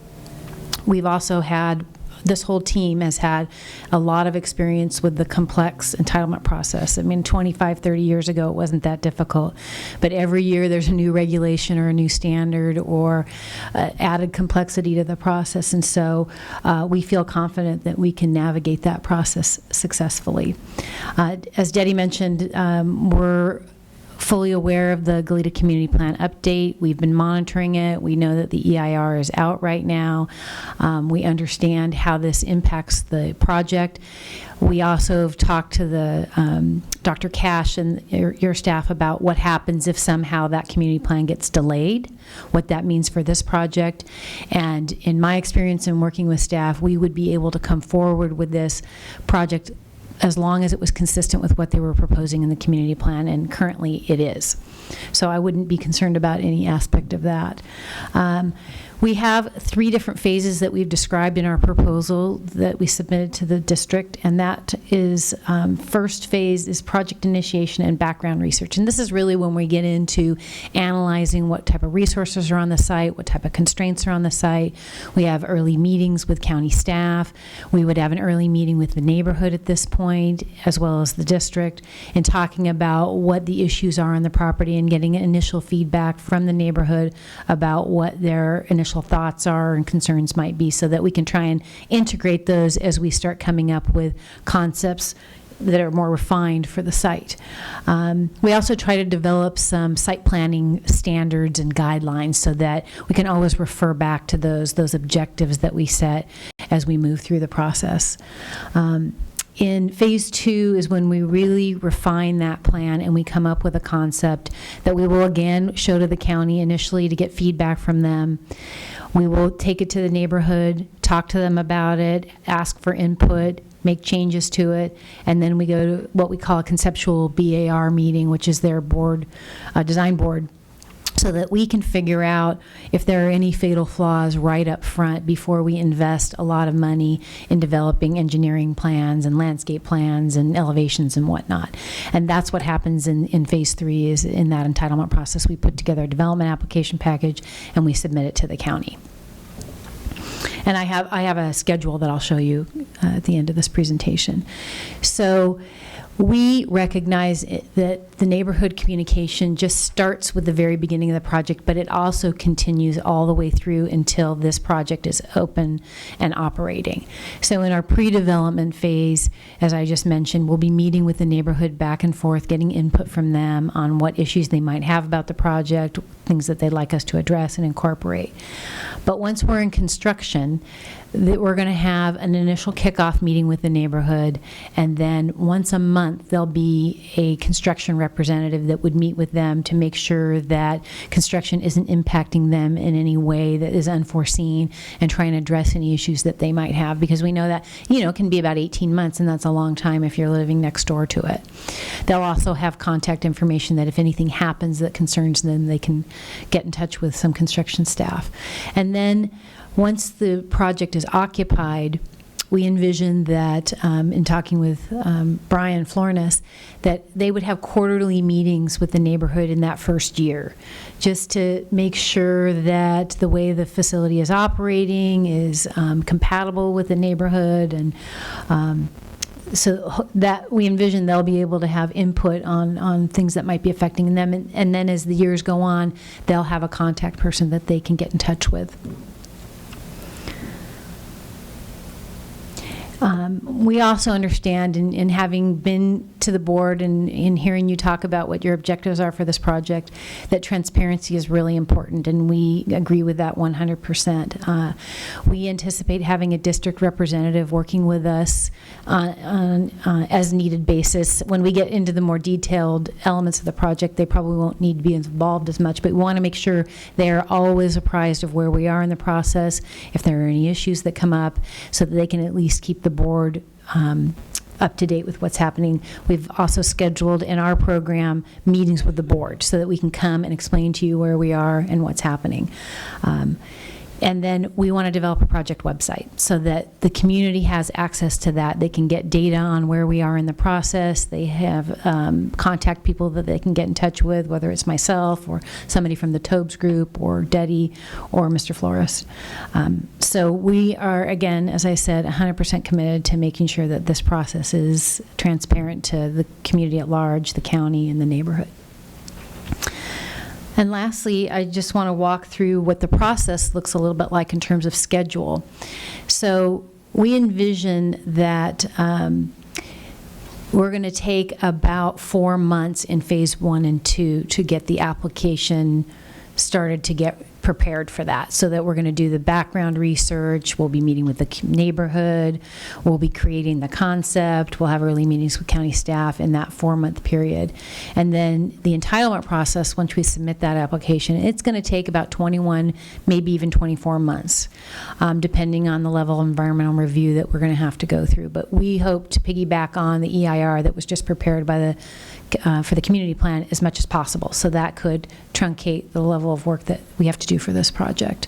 We've also had this whole team has had a lot of experience with the complex entitlement process. I mean, 25, 30 years ago, it wasn't that difficult. But every year there's a new regulation or a new standard or added complexity to the process. And so we feel confident that we can navigate that process successfully. As Debbie mentioned, we're fully aware of the Goleta Community Plan update. We've been monitoring it. We know that the EIR is out right now. We understand how this impacts the project. We also have talked to the Dr. Cash and your staff about what happens if somehow that community plan gets delayed, what that means for this project. And in my experience in working with staff, we would be able to come forward with this project as long as it was consistent with what they were proposing in the community plan, and currently it is. So I wouldn't be concerned about any aspect of that. We have 3 different phases that we've described in our proposal that we submitted to the district, and that is first phase is project initiation and background research. And this is really when we get into analyzing what type of resources are on the site, what type of constraints are on the site. We have early meetings with county staff. We would have an early meeting with the neighborhood at this point, as well as the district, and talking about what the issues are on the property and getting initial feedback from the neighborhood about what their initial thoughts are and concerns might be, so that we can try and integrate those as we start coming up with concepts that are more refined for the site. We also try to develop some site planning standards and guidelines so that we can always refer back to those objectives that we set as we move through the process. In phase 2 is when we really refine that plan and we come up with a concept that we will again show to the county initially to get feedback from them. We will take it to the neighborhood, talk to them about it, ask for input, make changes to it, and then we go to what we call a conceptual BAR meeting, which is their board, design board, so that we can figure out if there are any fatal flaws right up front before we invest a lot of money in developing engineering plans and landscape plans and elevations and whatnot. And that's what happens in phase 3 is in that entitlement process. We put together a development application package and we submit it to the county. And I have a schedule that I'll show you at the end of this presentation. So we recognize that the neighborhood communication just starts with the very beginning of the project, but it also continues all the way through until this project is open and operating. So in our pre-development phase, as I just mentioned, we'll be meeting with the neighborhood back and forth, getting input from them on what issues they might have about the project, things that they'd like us to address and incorporate. But once we're in construction, that we're going to have an initial kickoff meeting with the neighborhood, and then once a month there'll be a construction representative that would meet with them to make sure that construction isn't impacting them in any way that is unforeseen and try and address any issues that they might have, because we know that, it can be about 18 months, and that's a long time if you're living next door to it. They'll also have contact information that if anything happens that concerns them, they can get in touch with some construction staff. And then once the project is occupied, we envision that, in talking with Brian Florness, that they would have quarterly meetings with the neighborhood in that first year, just to make sure that the way the facility is operating is compatible with the neighborhood, and so that we envision they'll be able to have input on things that might be affecting them. And then as the years go on, they'll have a contact person that they can get in touch with. We also understand, in having been to the board and in hearing you talk about what your objectives are for this project, that transparency is really important, and we agree with that 100%. We anticipate having a district representative working with us on as needed basis. When we get into the more detailed elements of the project, they probably won't need to be involved as much, but we want to make sure they're always apprised of where we are in the process, if there are any issues that come up, so that they can at least keep the board up to date with what's happening. We've also scheduled in our program meetings with the board so that we can come and explain to you where we are and what's happening. And then we want to develop a project website so that the community has access to that. They can get data on where we are in the process. They have contact people that they can get in touch with, whether it's myself or somebody from the Tobes Group or Detty or Mr. Flores. So we are, again, as I said, 100% committed to making sure that this process is transparent to the community at large, the county, and the neighborhood. And lastly, I just want to walk through what the process looks a little bit like in terms of schedule. So we envision that we're going to take about 4 months in phase 1 and 2 to get the application started, to get prepared for that, so that we're going to do the background research, we'll be meeting with the neighborhood, we'll be creating the concept, we'll have early meetings with county staff in that 4-month period. And then the entitlement process, once we submit that application, it's going to take about 21, maybe even 24 months, depending on the level of environmental review that we're going to have to go through. But we hope to piggyback on the EIR that was just prepared by the for the community plan as much as possible, so that could truncate the level of work that we have to do for this project.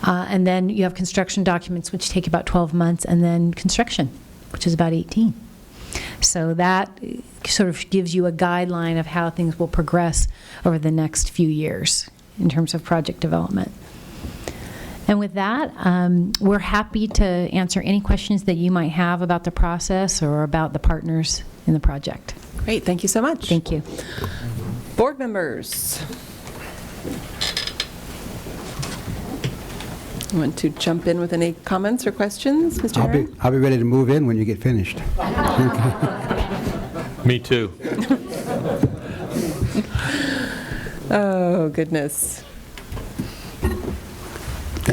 And then you have construction documents, which take about 12 months, and then construction, which is about 18. So that sort of gives you a guideline of how things will progress over the next few years in terms of project development. And with that, we're happy to answer any questions that you might have about the process or about the partners in the project. Great, thank you so much. Thank you. Board members. You want to jump in with any comments or questions, Mr. Herron? I'll be ready to move in when you get finished. Me too. Oh, goodness.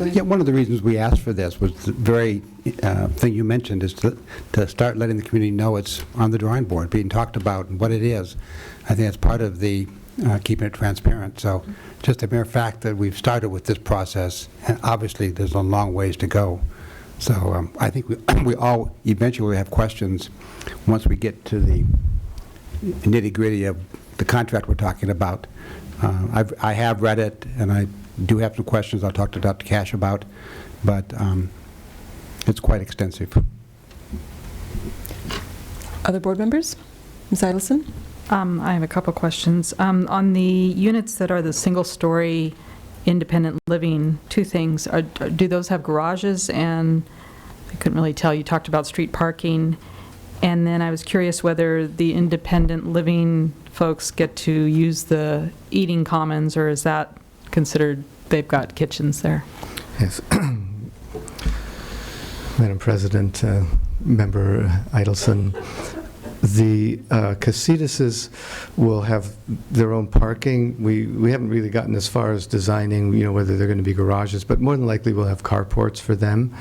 Yeah, one of the reasons we asked for this was the very thing you mentioned, is to start letting the community know it's on the drawing board, being talked about, and what it is. I think that's part of the keeping it transparent. So just the mere fact that we've started with this process, and obviously there's a long ways to go. So I think we all eventually have questions once we get to the nitty-gritty of the contract we're talking about. I have read it, and I do have some questions I'll talk to Dr. Cash about, but it's quite extensive. Other board members? Ms. Idelson? I have a couple questions. On the units that are the single-story independent living, two things. Do those have garages? And I couldn't really tell. You talked about street parking. And then I was curious whether the independent living folks get to use the eating commons, or is that considered they've got kitchens there? Yes. Madam President, Member Idelson, the Casitases will have their own parking. We haven't really gotten as far as designing, whether they're going to be garages, but more than likely we'll have carports for them.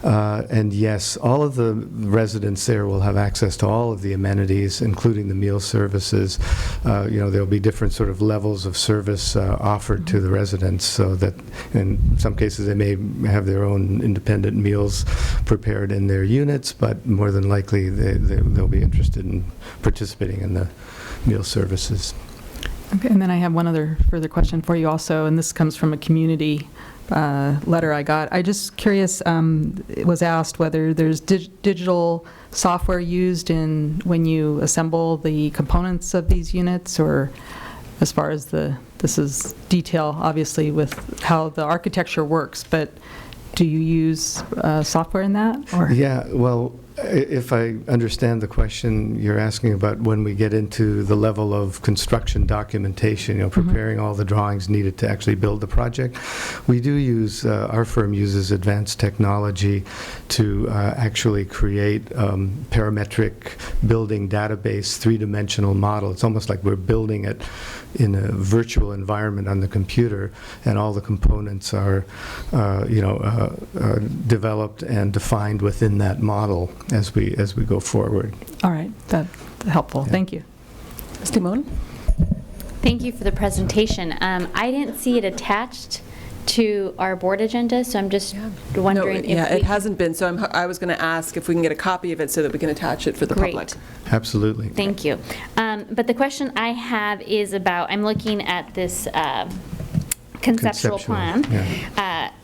And yes, all of the residents there will have access to all of the amenities, including the meal services. There'll be different sort of levels of service offered to the residents, so that in some cases they may have their own independent meals prepared in their units, but more than likely they'll be interested in participating in the meal services. Okay, and then I have one other further question for you also, and this comes from a community letter I got. I just curious, it was asked whether there's digital software used in when you assemble the components of these units, or as far as this is detail, obviously, with how the architecture works, but do you use software in that? Or? Yeah, well, if I understand the question, you're asking about when we get into the level of construction documentation, preparing all the drawings needed to actually build the project. We do use, our firm uses advanced technology to actually create parametric building database, three-dimensional model. It's almost like we're building it in a virtual environment on the computer, and all the components are, developed and defined within that model as we go forward. All right, that's helpful. Yeah. Thank you. Ms. Timon? Thank you for the presentation. I didn't see it attached to our board agenda, so I'm just wondering if it hasn't been, so I was going to ask if we can get a copy of it so that we can attach it for the public. Absolutely. Thank you. But the question I have is about, I'm looking at this conceptual plan,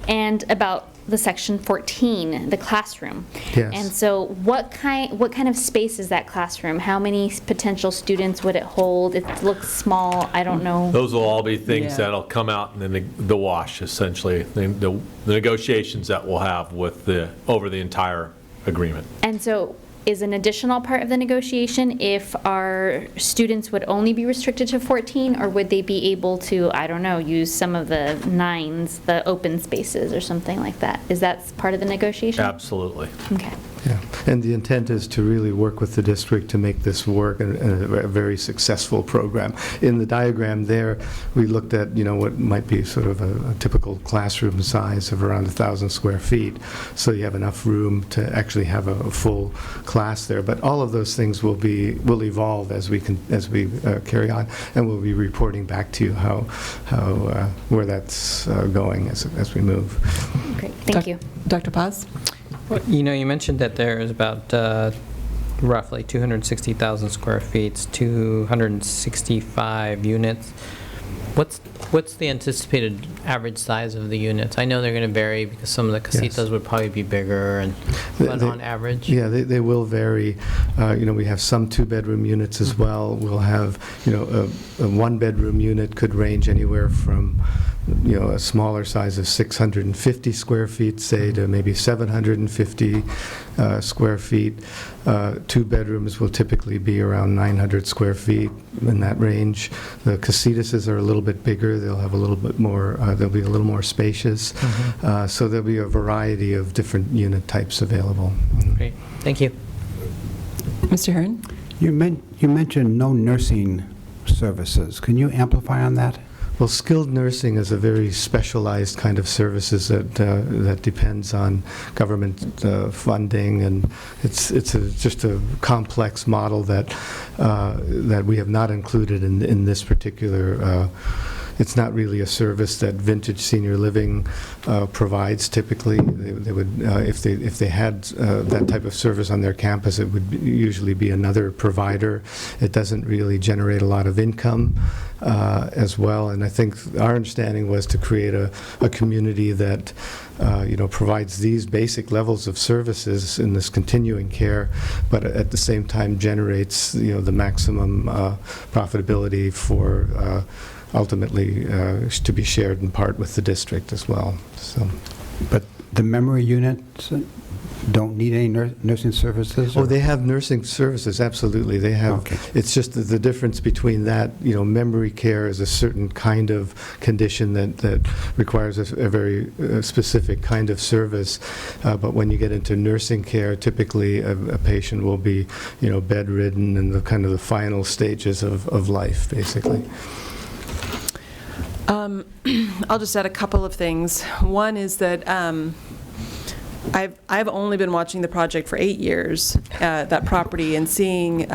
and about the section 14, the classroom. Yes. And so what kind of space is that classroom? How many potential students would it hold? It looks small, I don't know. Those will all be things that'll come out in the wash, essentially, the negotiations that we'll have with over the entire agreement. And so is an additional part of the negotiation if our students would only be restricted to 14, or would they be able to, I don't know, use some of the 9s, the open spaces or something like that? Is that part of the negotiation? Absolutely. Okay. Yeah, and the intent is to really work with the district to make this work, and a very successful program. In the diagram there, we looked at, what might be sort of a typical classroom size of around 1,000 square feet, so you have enough room to actually have a full class there. But all of those things will evolve as we carry on, and we'll be reporting back to you where that's going as we move. Great, thank you. Dr. Paz? Well, you mentioned that there's about roughly 260,000 square feet, 265 units. What's the anticipated average size of the units? I know they're going to vary because some of the casitas would probably be bigger, but on average? Yeah, they will vary. We have some two-bedroom units as well. We'll have, a one-bedroom unit could range anywhere from a smaller size of 650 square feet, say, to maybe 750 square feet. Two bedrooms will typically be around 900 square feet, in that range. The casitas are a little bit bigger. They'll have a little bit more, they'll be a little more spacious. So there'll be a variety of different unit types available. Great. Thank you. Mr. Heron? You mentioned no nursing services. Can you amplify on that? Well, skilled nursing is a very specialized kind of services that depends on government funding, and it's just a complex model that we have not included in this particular. It's not really a service that Vintage Senior Living provides typically. They would, if they had that type of service on their campus, it would usually be another provider. It doesn't really generate a lot of income as well. And I think our understanding was to create a community that provides these basic levels of services in this continuing care, but at the same time generates the maximum profitability for ultimately to be shared in part with the district as well. So, but the memory units don't need any nursing services? Oh, they have nursing services, absolutely. They have. Okay. It's just the difference between that, memory care is a certain kind of condition that requires a very specific kind of service. But when you get into nursing care, typically a patient will be, bedridden in the kind of the final stages of life, basically. I'll just add a couple of things. One is that I've only been watching the project for 8 years, that property, and seeing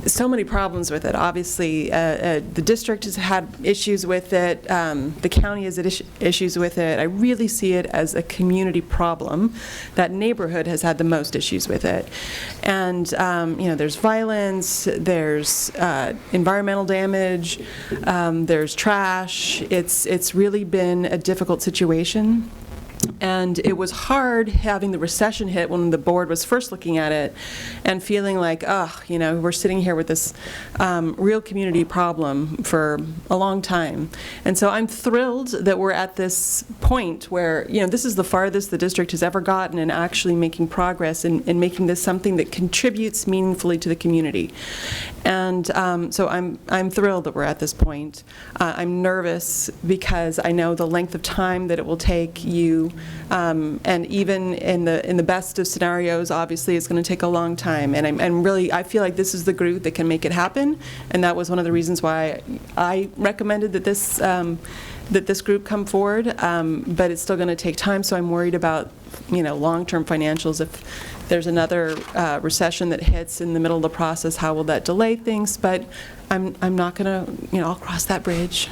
so many problems with it. Obviously, the district has had issues with it. The county has had issues with it. I really see it as a community problem. That neighborhood has had the most issues with it. And, there's violence, there's environmental damage, there's trash. It's really been a difficult situation. And it was hard having the recession hit when the board was first looking at it and feeling like, we're sitting here with this real community problem for a long time. And so I'm thrilled that we're at this point where, this is the farthest the district has ever gotten in actually making progress in making this something that contributes meaningfully to the community. And so I'm thrilled that we're at this point. I'm nervous because I know the length of time that it will take you. And even in the best of scenarios, obviously, it's going to take a long time. And I feel like this is the group that can make it happen. And that was one of the reasons why I recommended that this group come forward. But it's still going to take time. So I'm worried about long-term financials. If there's another recession that hits in the middle of the process, how will that delay things? But I'm not going to, I'll cross that bridge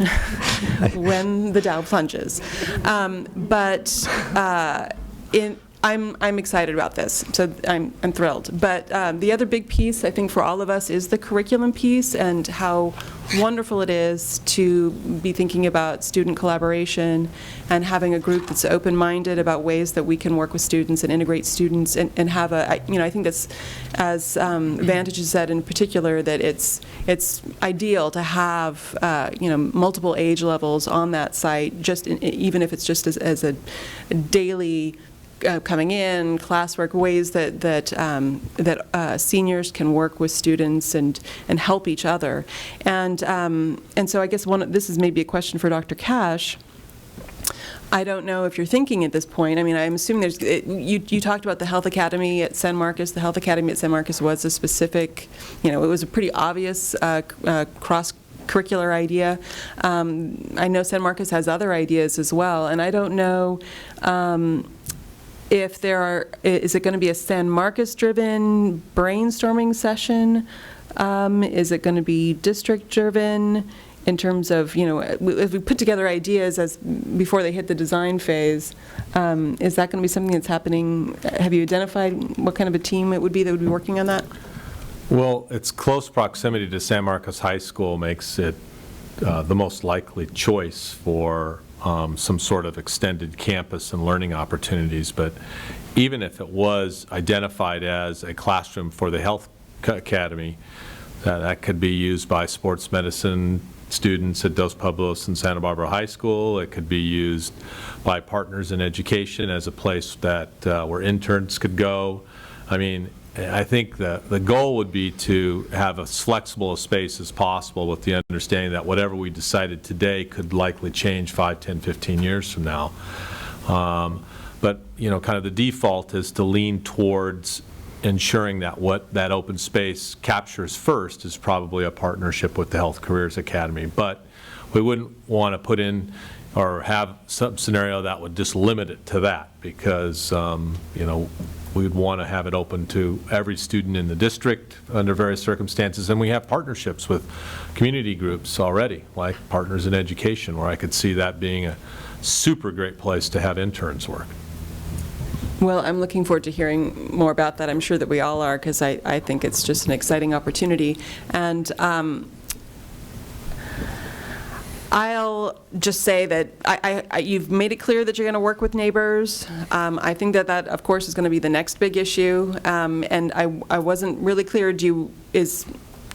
when the Dow plunges. I'm excited about this, so I'm thrilled. But the other big piece, I think, for all of us is the curriculum piece and how wonderful it is to be thinking about student collaboration and having a group that's open-minded about ways that we can work with students and integrate students and have I think that's, as Vantage has said in particular, that it's ideal to have, multiple age levels on that site, even if it's just as a daily coming in, classwork, ways that seniors can work with students and help each other. And so I guess this is maybe a question for Dr. Cash. I don't know if you're thinking at this point. I mean, I'm assuming you talked about the Health Academy at San Marcos. The Health Academy at San Marcos was a specific, it was a pretty obvious cross-curricular idea. I know San Marcos has other ideas as well, and I don't know if is it going to be a San Marcos-driven brainstorming session? Is it going to be district-driven in terms of, if we put together ideas before they hit the design phase, is that going to be something that's happening? Have you identified what kind of a team it would be that would be working on that? Well, its close proximity to San Marcos High School makes it the most likely choice for some sort of extended campus and learning opportunities. But even if it was identified as a classroom for the Health Academy, that could be used by sports medicine students at Dos Pueblos and Santa Barbara High School. It could be used by Partners in Education as a place that where interns could go. I mean, I think the goal would be to have as flexible a space as possible, with the understanding that whatever we decided today could likely change 5, 10, 15 years from now. But kind of the default is to lean towards ensuring that what that open space captures first is probably a partnership with the Health Careers Academy. But we wouldn't want to put in or have some scenario that would just limit it to that, because, you know, we'd want to have it open to every student in the district under various circumstances. And we have partnerships with community groups already, like Partners in Education, where I could see that being a super great place to have interns work. Well, I'm looking forward to hearing more about that. I'm sure that we all are, because I think it's just an exciting opportunity. And I'll just say that you've made it clear that you're going to work with neighbors. I think that, of course, is going to be the next big issue. And I wasn't really clear, is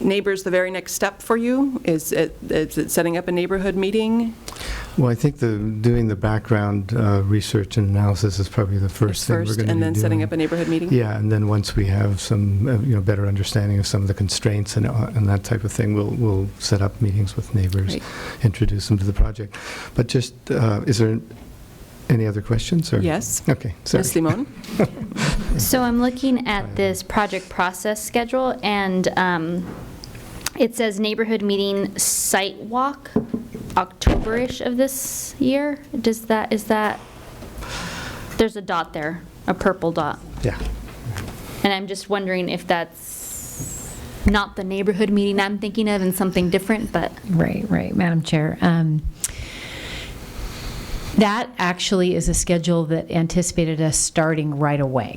neighbors the very next step for you? Is it setting up a neighborhood meeting? Well, I think doing the background research and analysis is probably the first thing we're going to be doing. And then setting up a neighborhood meeting? Yeah, and then once we have some better understanding of some of the constraints and that type of thing, we'll set up meetings with neighbors, Great. introduce them to the project. But just, is there any other questions? Or? Yes. Okay, sorry. Ms. Limon? So I'm looking at this project process schedule, and it says neighborhood meeting site walk, October-ish of this year. Is that, there's a dot there, a purple dot. Yeah. And I'm just wondering if that's not the neighborhood meeting I'm thinking of and something different, but. Right, Madam Chair. That actually is a schedule that anticipated us starting right away.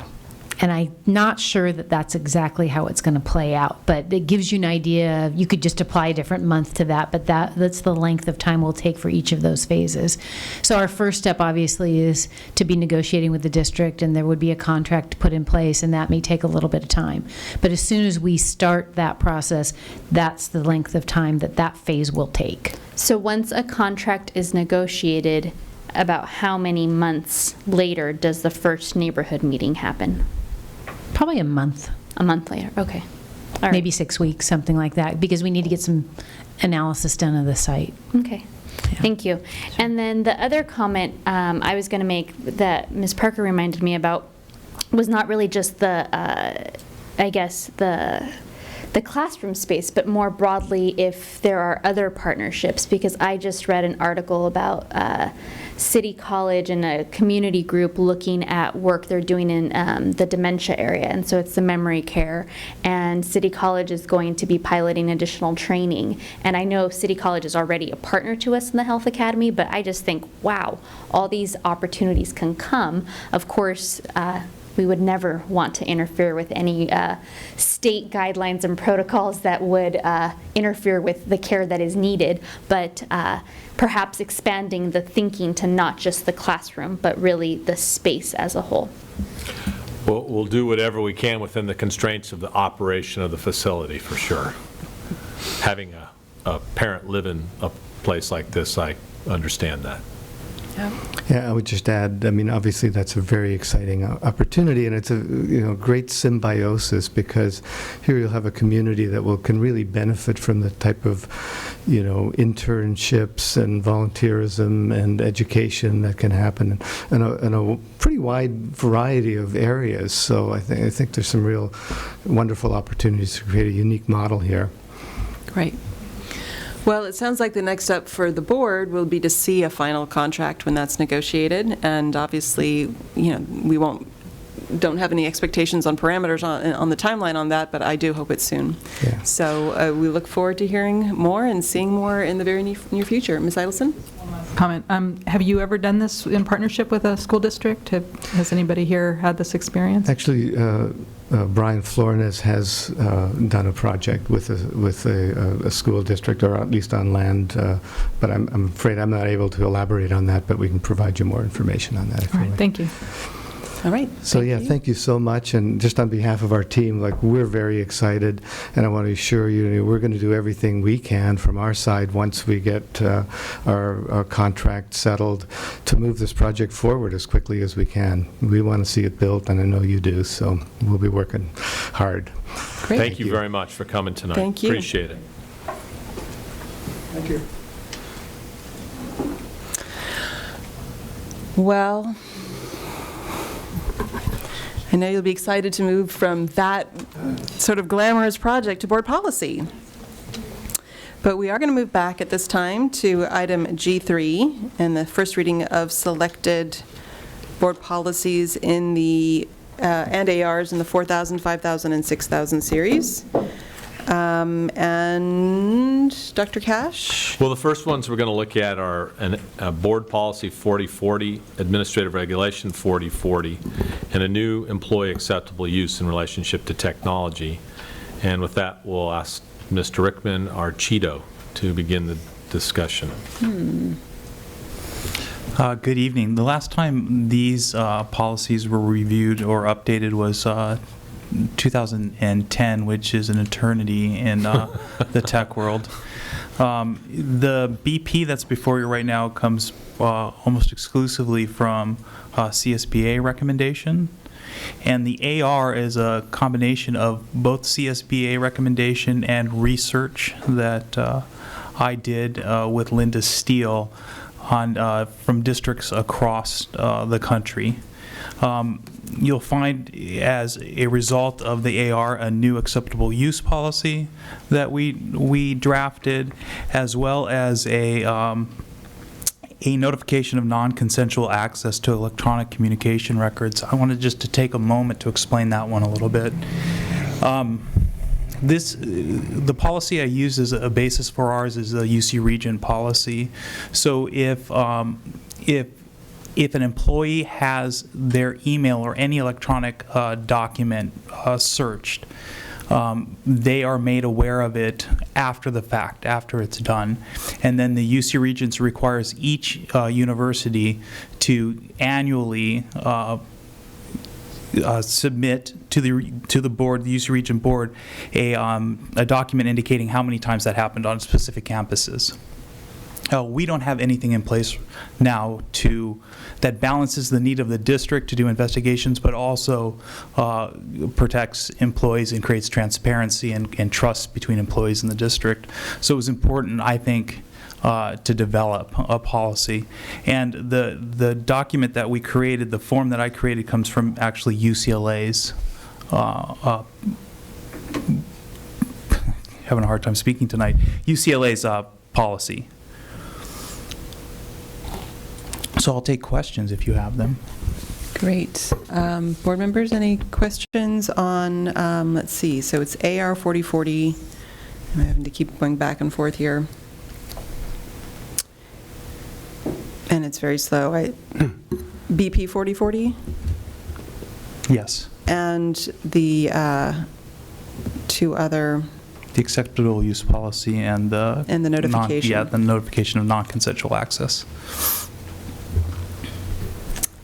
And I'm not sure that that's exactly how it's going to play out, but it gives you an idea. You could just apply a different month to that, but that's the length of time we'll take for each of those phases. So our first step, obviously, is to be negotiating with the district, and there would be a contract put in place, and that may take a little bit of time. But as soon as we start that process, that's the length of time that phase will take. So once a contract is negotiated, about how many months later does the first neighborhood meeting happen? Probably a month. A month later, okay. All right. Maybe 6 weeks, something like that, because we need to get some analysis done of the site. Okay, thank you. And then the other comment I was going to make that Ms. Parker reminded me about was not really just the, I guess, the classroom space, but more broadly if there are other partnerships, because I just read an article about City College and a community group looking at work they're doing in the dementia area, and so it's the memory care, and City College is going to be piloting additional training. And I know City College is already a partner to us in the Health Academy, but I just think, wow, all these opportunities can come. Of course, we would never want to interfere with any state guidelines and protocols that would interfere with the care that is needed, but perhaps expanding the thinking to not just the classroom, but really the space as a whole. We'll do whatever we can within the constraints of the operation of the facility, for sure. Having a parent live in a place like this, I understand that. Yeah, I would just add, I mean, obviously that's a very exciting opportunity, and it's a great symbiosis, because here you'll have a community that can really benefit from the type of internships and volunteerism and education that can happen in a pretty wide variety of areas. So I think there's some real wonderful opportunities to create a unique model here. Great. Well, it sounds like the next step for the board will be to see a final contract when that's negotiated, and obviously, we don't have any expectations on parameters on the timeline on that, but I do hope it's soon. Yeah. So we look forward to hearing more and seeing more in the very near future. Ms. Idelson? Comment. Have you ever done this in partnership with a school district? Has anybody here had this experience? Actually, Brian Flornes has done a project with a school district, or at least on land, but I'm afraid I'm not able to elaborate on that, but we can provide you more information on that if you like. Thank you. All right. So thank you so much, and just on behalf of our team, we're very excited, and I want to assure you, we're going to do everything we can from our side once we get our contract settled to move this project forward as quickly as we can. We want to see it built, and I know you do, so we'll be working hard. Great. Thank you very much for coming tonight. Thank you. Appreciate it. Thank you. Well, I know you'll be excited to move from that sort of glamorous project to board policy. But we are going to move back at this time to item G3 and the first reading of selected board policies in the, and ARs in the 4,000, 5,000, and 6,000 series. And Dr. Cash? Well, the first ones we're going to look at are Board Policy 4040, Administrative Regulation 4040, and a new employee acceptable use in relationship to technology. And with that, we'll ask Mr. Rickman, our Cheeto, to begin the discussion. Good evening. The last time these policies were reviewed or updated was 2010, which is an eternity in the tech world. The BP that's before you right now comes almost exclusively from CSBA recommendation. And the AR is a combination of both CSBA recommendation and research that I did with Linda Steele on from districts across the country. You'll find, as a result of the AR, a new acceptable use policy that we drafted, as well as a notification of non-consensual access to electronic communication records. I wanted just to take a moment to explain that one a little bit. The policy I use as a basis for ours is the UC Region policy. So if an employee has their email or any electronic document searched, they are made aware of it after the fact, after it's done. And then the UC Regents requires each university to annually submit to the board, the UC Regent board, a document indicating how many times that happened on specific campuses. We don't have anything in place now that balances the need of the district to do investigations, but also protects employees and creates transparency and trust between employees and the district. So it was important, I think, to develop a policy. And the document that we created, the form that I created, comes from actually UCLA's, having a hard time speaking tonight, UCLA's policy. So I'll take questions if you have them. Great. Board members, any questions on, let's see, so it's AR 4040. I'm having to keep going back and forth here. And it's very slow. BP 4040? Yes. And the two other... The acceptable use policy and the... And the notification. The notification of non-consensual access.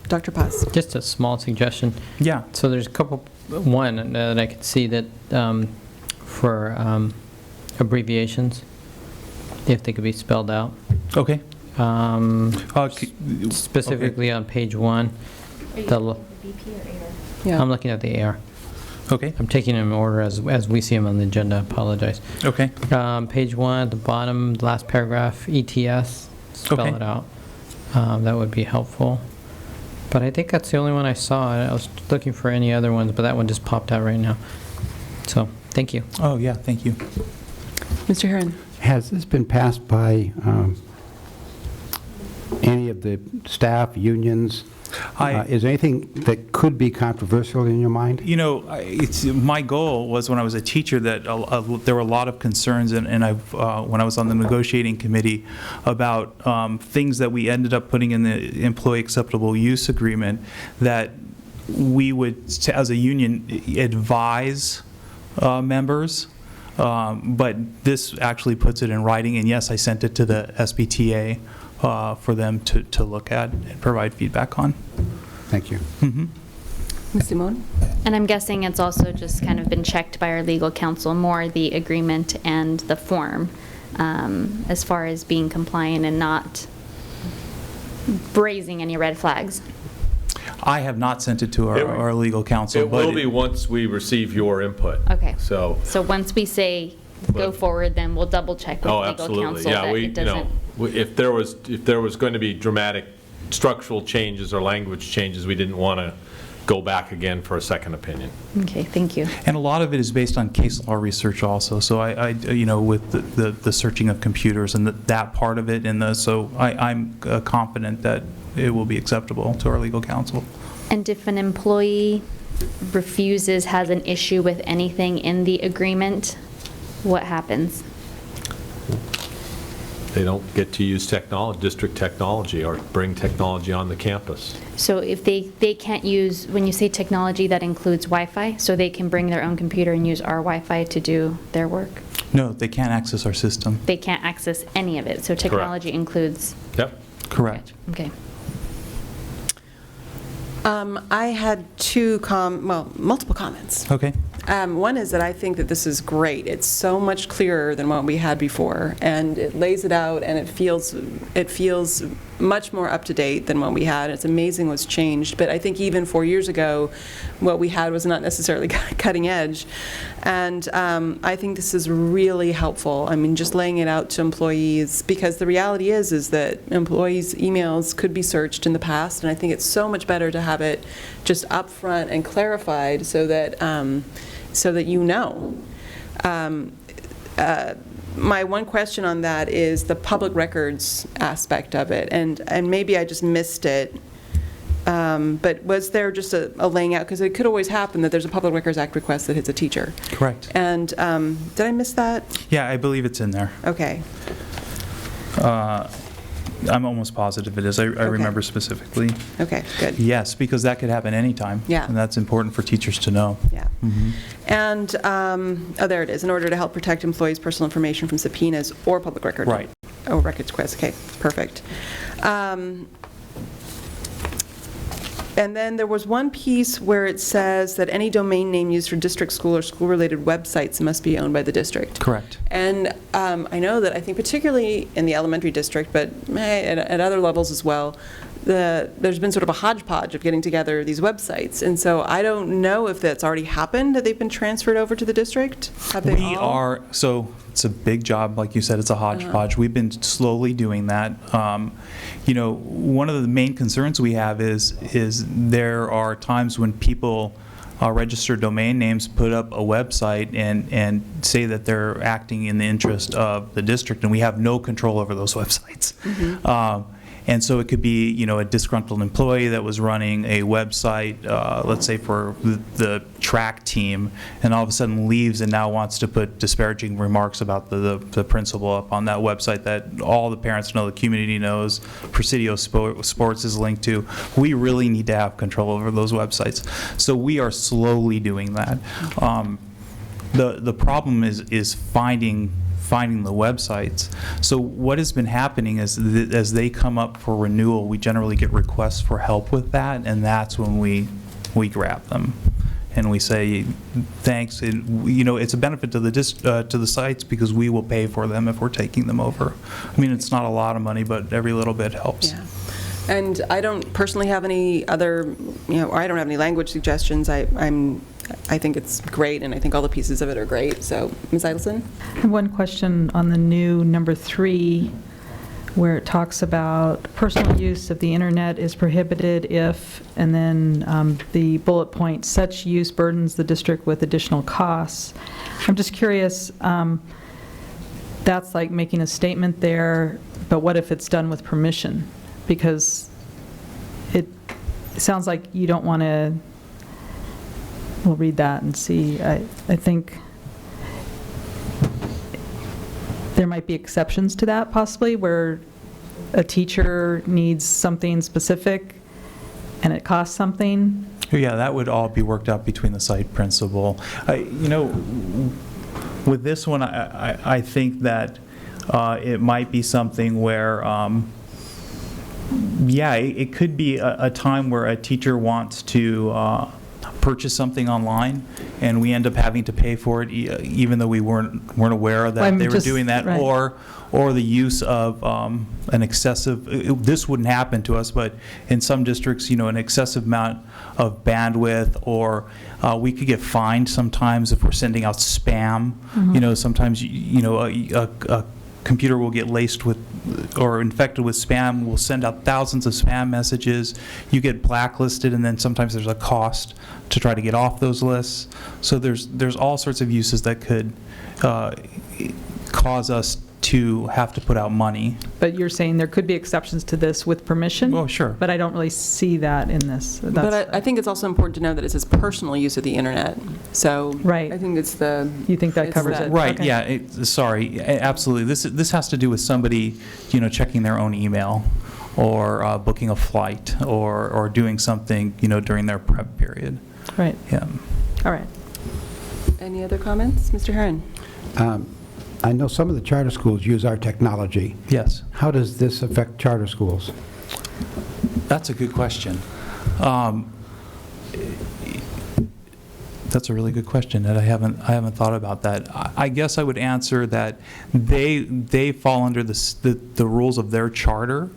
Dr. Paz. Just a small suggestion. Yeah. So there's a couple, one that I could see that for abbreviations, if they could be spelled out. Okay. Specifically on page 1. BP or AR? Yeah. I'm looking at the AR. Okay. I'm taking them in order as we see them on the agenda. I apologize. Okay. Page 1 at the bottom, the last paragraph, ETS, spell Okay. it out. That would be helpful. But I think that's the only one I saw. I was looking for any other ones, but that one just popped out right now. So, thank you. Oh, yeah, thank you. Mr. Herron. Has this been passed by any of the staff, unions? Is there anything that could be controversial in your mind? You know, my goal was when I was a teacher that there were a lot of concerns, and when I was on the negotiating committee about things that we ended up putting in the employee acceptable use agreement, that we would, as a union, advise members. But this actually puts it in writing, and yes, I sent it to the SBTA for them to look at and provide feedback on. Thank you. Mm-hmm. Ms. Simone? And I'm guessing it's also just kind of been checked by our legal counsel, more the agreement and the form, as far as being compliant and not raising any red flags. I have not sent it to our legal counsel. It will be once we receive your input. Okay. So once we say go forward, then we'll double check with legal absolutely. counsel Yeah, that it doesn't. If there was going to be dramatic structural changes or language changes, we didn't want to go back again for a second opinion. Okay, thank you. And a lot of it is based on case law research also. So with the searching of computers and that part of it, so I'm confident that it will be acceptable to our legal counsel. And if an employee refuses, has an issue with anything in the agreement, what happens? They don't get to use district technology or bring technology on the campus. So if they can't use, when you say technology, that includes Wi-Fi, so they can bring their own computer and use our Wi-Fi to do their work? No, they can't access our system. They can't access any of it, so technology includes? Yep. Correct. Okay. I had multiple comments. Okay. One is that I think that this is great. It's so much clearer than what we had before, and it lays it out, and it feels much more up to date than what we had. It's amazing what's changed. But I think even 4 years ago, what we had was not necessarily cutting edge, and I think this is really helpful. I mean, just laying it out to employees, because the reality is that employees' emails could be searched in the past, and I think it's so much better to have it just upfront and clarified so that you know. My one question on that is the public records aspect of it, and maybe I just missed it, but was there just a laying out, because it could always happen that there's a Public Records Act request that hits a teacher. Correct. And did I miss that? Yeah, I believe it's in there. Okay. I'm almost positive it is. I remember specifically. Okay, good. Yes, because that could happen anytime. Yeah. And that's important for teachers to know. Yeah. Mhm. And, there it is, in order to help protect employees' personal information from subpoenas or public record. Right. Oh, records requests, okay, perfect. And then there was one piece where it says that any domain name used for district, school, or school-related websites must be owned by the district. Correct. And I know that I think particularly in the elementary district, but at other levels as well, there's been sort of a hodgepodge of getting together these websites. And so I don't know if that's already happened, that they've been transferred over to the district? Have they all? So it's a big job, like you said, it's a hodgepodge. We've been slowly doing that. One of the main concerns we have is there are times when people register domain names, put up a website, and say that they're acting in the interest of the district, and we have no control over those websites. Mm-hmm. And so it could be, a disgruntled employee that was running a website, let's say for the track team, and all of a sudden leaves and now wants to put disparaging remarks about the principal up on that website that all the parents know, the community knows, Presidio Sports is linked to. We really need to have control over those websites. So we are slowly doing that. The problem is finding the websites. So what has been happening is as they come up for renewal, we generally get requests for help with that, and that's when we grab them and we say thanks. It's a benefit to the sites because we will pay for them if we're taking them over. I mean, it's not a lot of money, but every little bit helps. Yeah. And I don't personally have any other, I don't have any language suggestions. I think it's great, and I think all the pieces of it are great. So, Ms. Idelson? I have one question on the new number 3, where it talks about personal use of the internet is prohibited if, and then the bullet point, such use burdens the district with additional costs. I'm just curious, that's like making a statement there, but what if it's done with permission? Because it sounds like you don't want to. We'll read that and see. I think there might be exceptions to that possibly, where a teacher needs something specific and it costs something. Yeah, that would all be worked out between the site principal. With this one, I think that it might be something where, it could be a time where a teacher wants to purchase something online, and we end up having to pay for it, even though we weren't aware that they were doing that, right. or the use of an excessive. This wouldn't happen to us, but in some districts, an excessive amount of bandwidth, or we could get fined sometimes if we're sending out spam. Mm-hmm. Sometimes a computer will get laced with or infected with spam. We'll send out thousands of spam messages. You get blacklisted, and then sometimes there's a cost to try to get off those lists. So there's all sorts of uses that could cause us to have to put out money. But you're saying there could be exceptions to this with permission? Oh, sure. But I don't really see that in this. But I think it's also important to know that it says personal use of the internet. So right. I think it's the... You think that covers it? Right, Okay. yeah, sorry, absolutely. This has to do with somebody, checking their own email or booking a flight or doing something, during their prep period. Right. Yeah. All right. Any other comments? Mr. Herron? I know some of the charter schools use our technology. Yes. How does this affect charter schools? That's a good question. That's a really good question, and I haven't thought about that. I guess I would answer that they fall under the rules of their charter,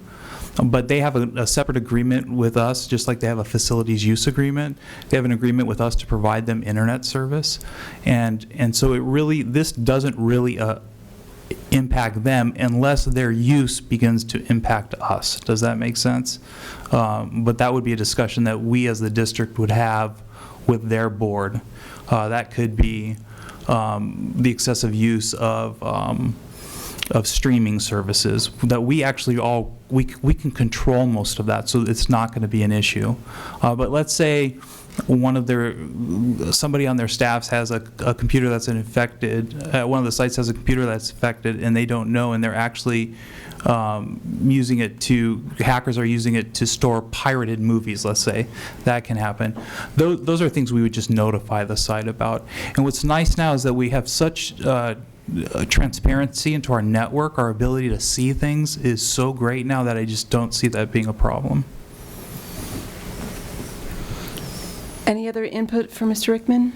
but they have a separate agreement with us, just like they have a facilities use agreement. They have an agreement with us to provide them internet service, and so this doesn't really impact them unless their use begins to impact us. Does that make sense? But that would be a discussion that we as the district would have with their board. That could be the excessive use of streaming services that we actually we can control most of that, so it's not going to be an issue. But let's say somebody on their staff has a computer that's infected, one of the sites has a computer that's infected, and they don't know, and they're actually using it hackers are using it to store pirated movies, let's say. That can happen. Those are things we would just notify the site about. And what's nice now is that we have such transparency into our network. Our ability to see things is so great now that I just don't see that being a problem. Any other input for Mr. Rickman?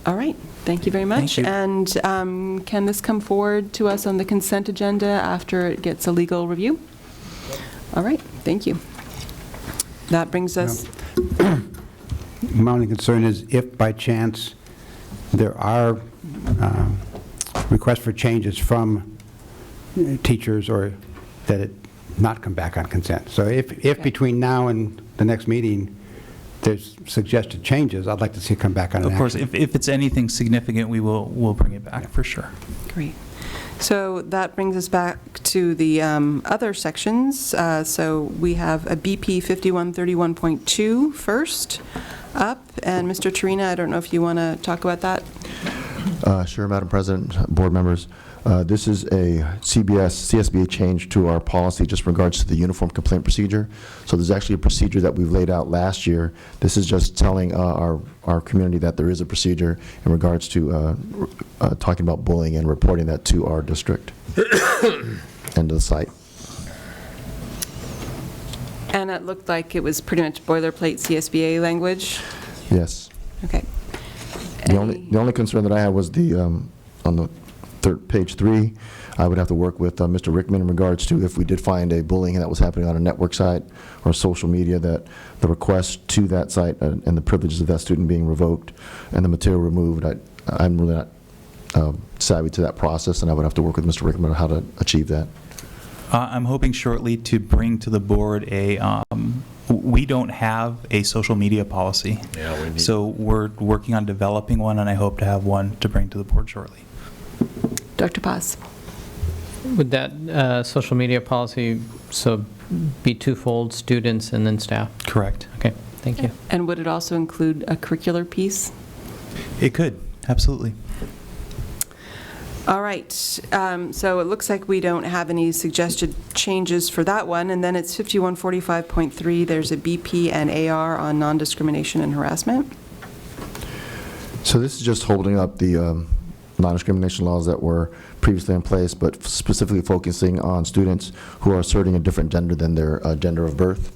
All right. Thank you very much. Thank you. And can this come forward to us on the consent agenda after it gets a legal review? All right. Thank you. That brings us... My only concern is if by chance there are requests for changes from teachers, or that it not come back on consent. So if between now and the next meeting there's suggested changes, I'd like to see it come back on an Of course, action. if it's anything significant, we'll bring it back for sure. Great. So that brings us back to the other sections. So we have a BP 5131.2 first up. And Mr. Tarina, I don't know if you want to talk about that. Sure, Madam President, board members. This is a CSBA change to our policy just in regards to the uniform complaint procedure. So there's actually a procedure that we've laid out last year. This is just telling our community that there is a procedure in regards to talking about bullying and reporting that to our district and to the site. And it looked like it was pretty much boilerplate CSBA language? Yes. Okay. The only concern that I had was on the page 3, I would have to work with Mr. Rickman in regards to if we did find a bullying that was happening on a network site or social media, that the request to that site and the privileges of that student being revoked and the material removed. I'm really not savvy to that process, and I would have to work with Mr. Rickman on how to achieve that. I'm hoping shortly to bring to the board we don't have a social media policy. Yeah, we need. So we're working on developing one, and I hope to have one to bring to the board shortly. Dr. Paz. Would that social media policy be twofold, students and then staff? Correct. Okay, thank you. And would it also include a curricular piece? It could, absolutely. All right. So it looks like we don't have any suggested changes for that one. And then it's 5145.3. There's a BP and AR on non-discrimination and harassment. So this is just holding up the non-discrimination laws that were previously in place, but specifically focusing on students who are asserting a different gender than their gender of birth.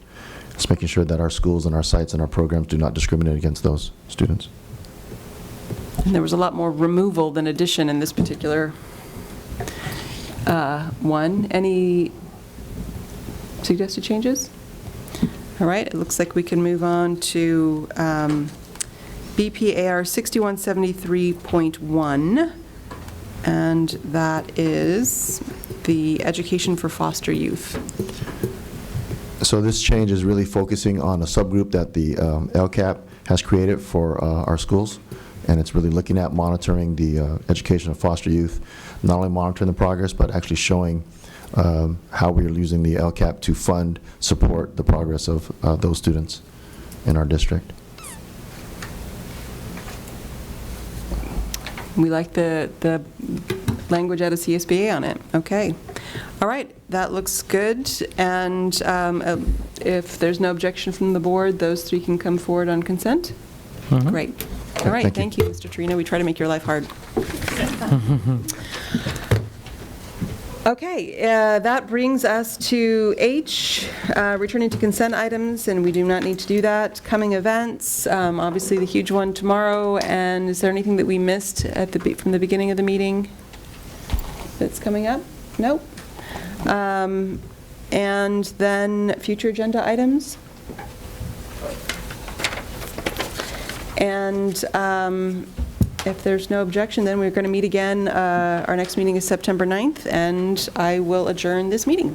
Just making sure that our schools and our sites and our programs do not discriminate against those students. And there was a lot more removal than addition in this particular one. Any suggested changes? All right, it looks like we can move on to BPAR 6173.1. and that is the education for foster youth. So this change is really focusing on a subgroup that the LCAP has created for our schools, and it's really looking at monitoring the education of foster youth, not only monitoring the progress, but actually showing how we are using the LCAP to fund, support the progress of those students in our district. We like the language out of CSBA on it. Okay. All right, that looks good. And if there's no objection from the board, those three can come forward on consent? Great. All right, thank you, Mr. Trina. We try to make your life hard. Okay, that brings us to H, returning to consent items, and we do not need to do that. Coming events, obviously the huge one tomorrow, and is there anything that we missed at from the beginning of the meeting that's coming up? Nope. And then future agenda items? And if there's no objection, then we're going to meet again. Our next meeting is September 9th, and I will adjourn this meeting.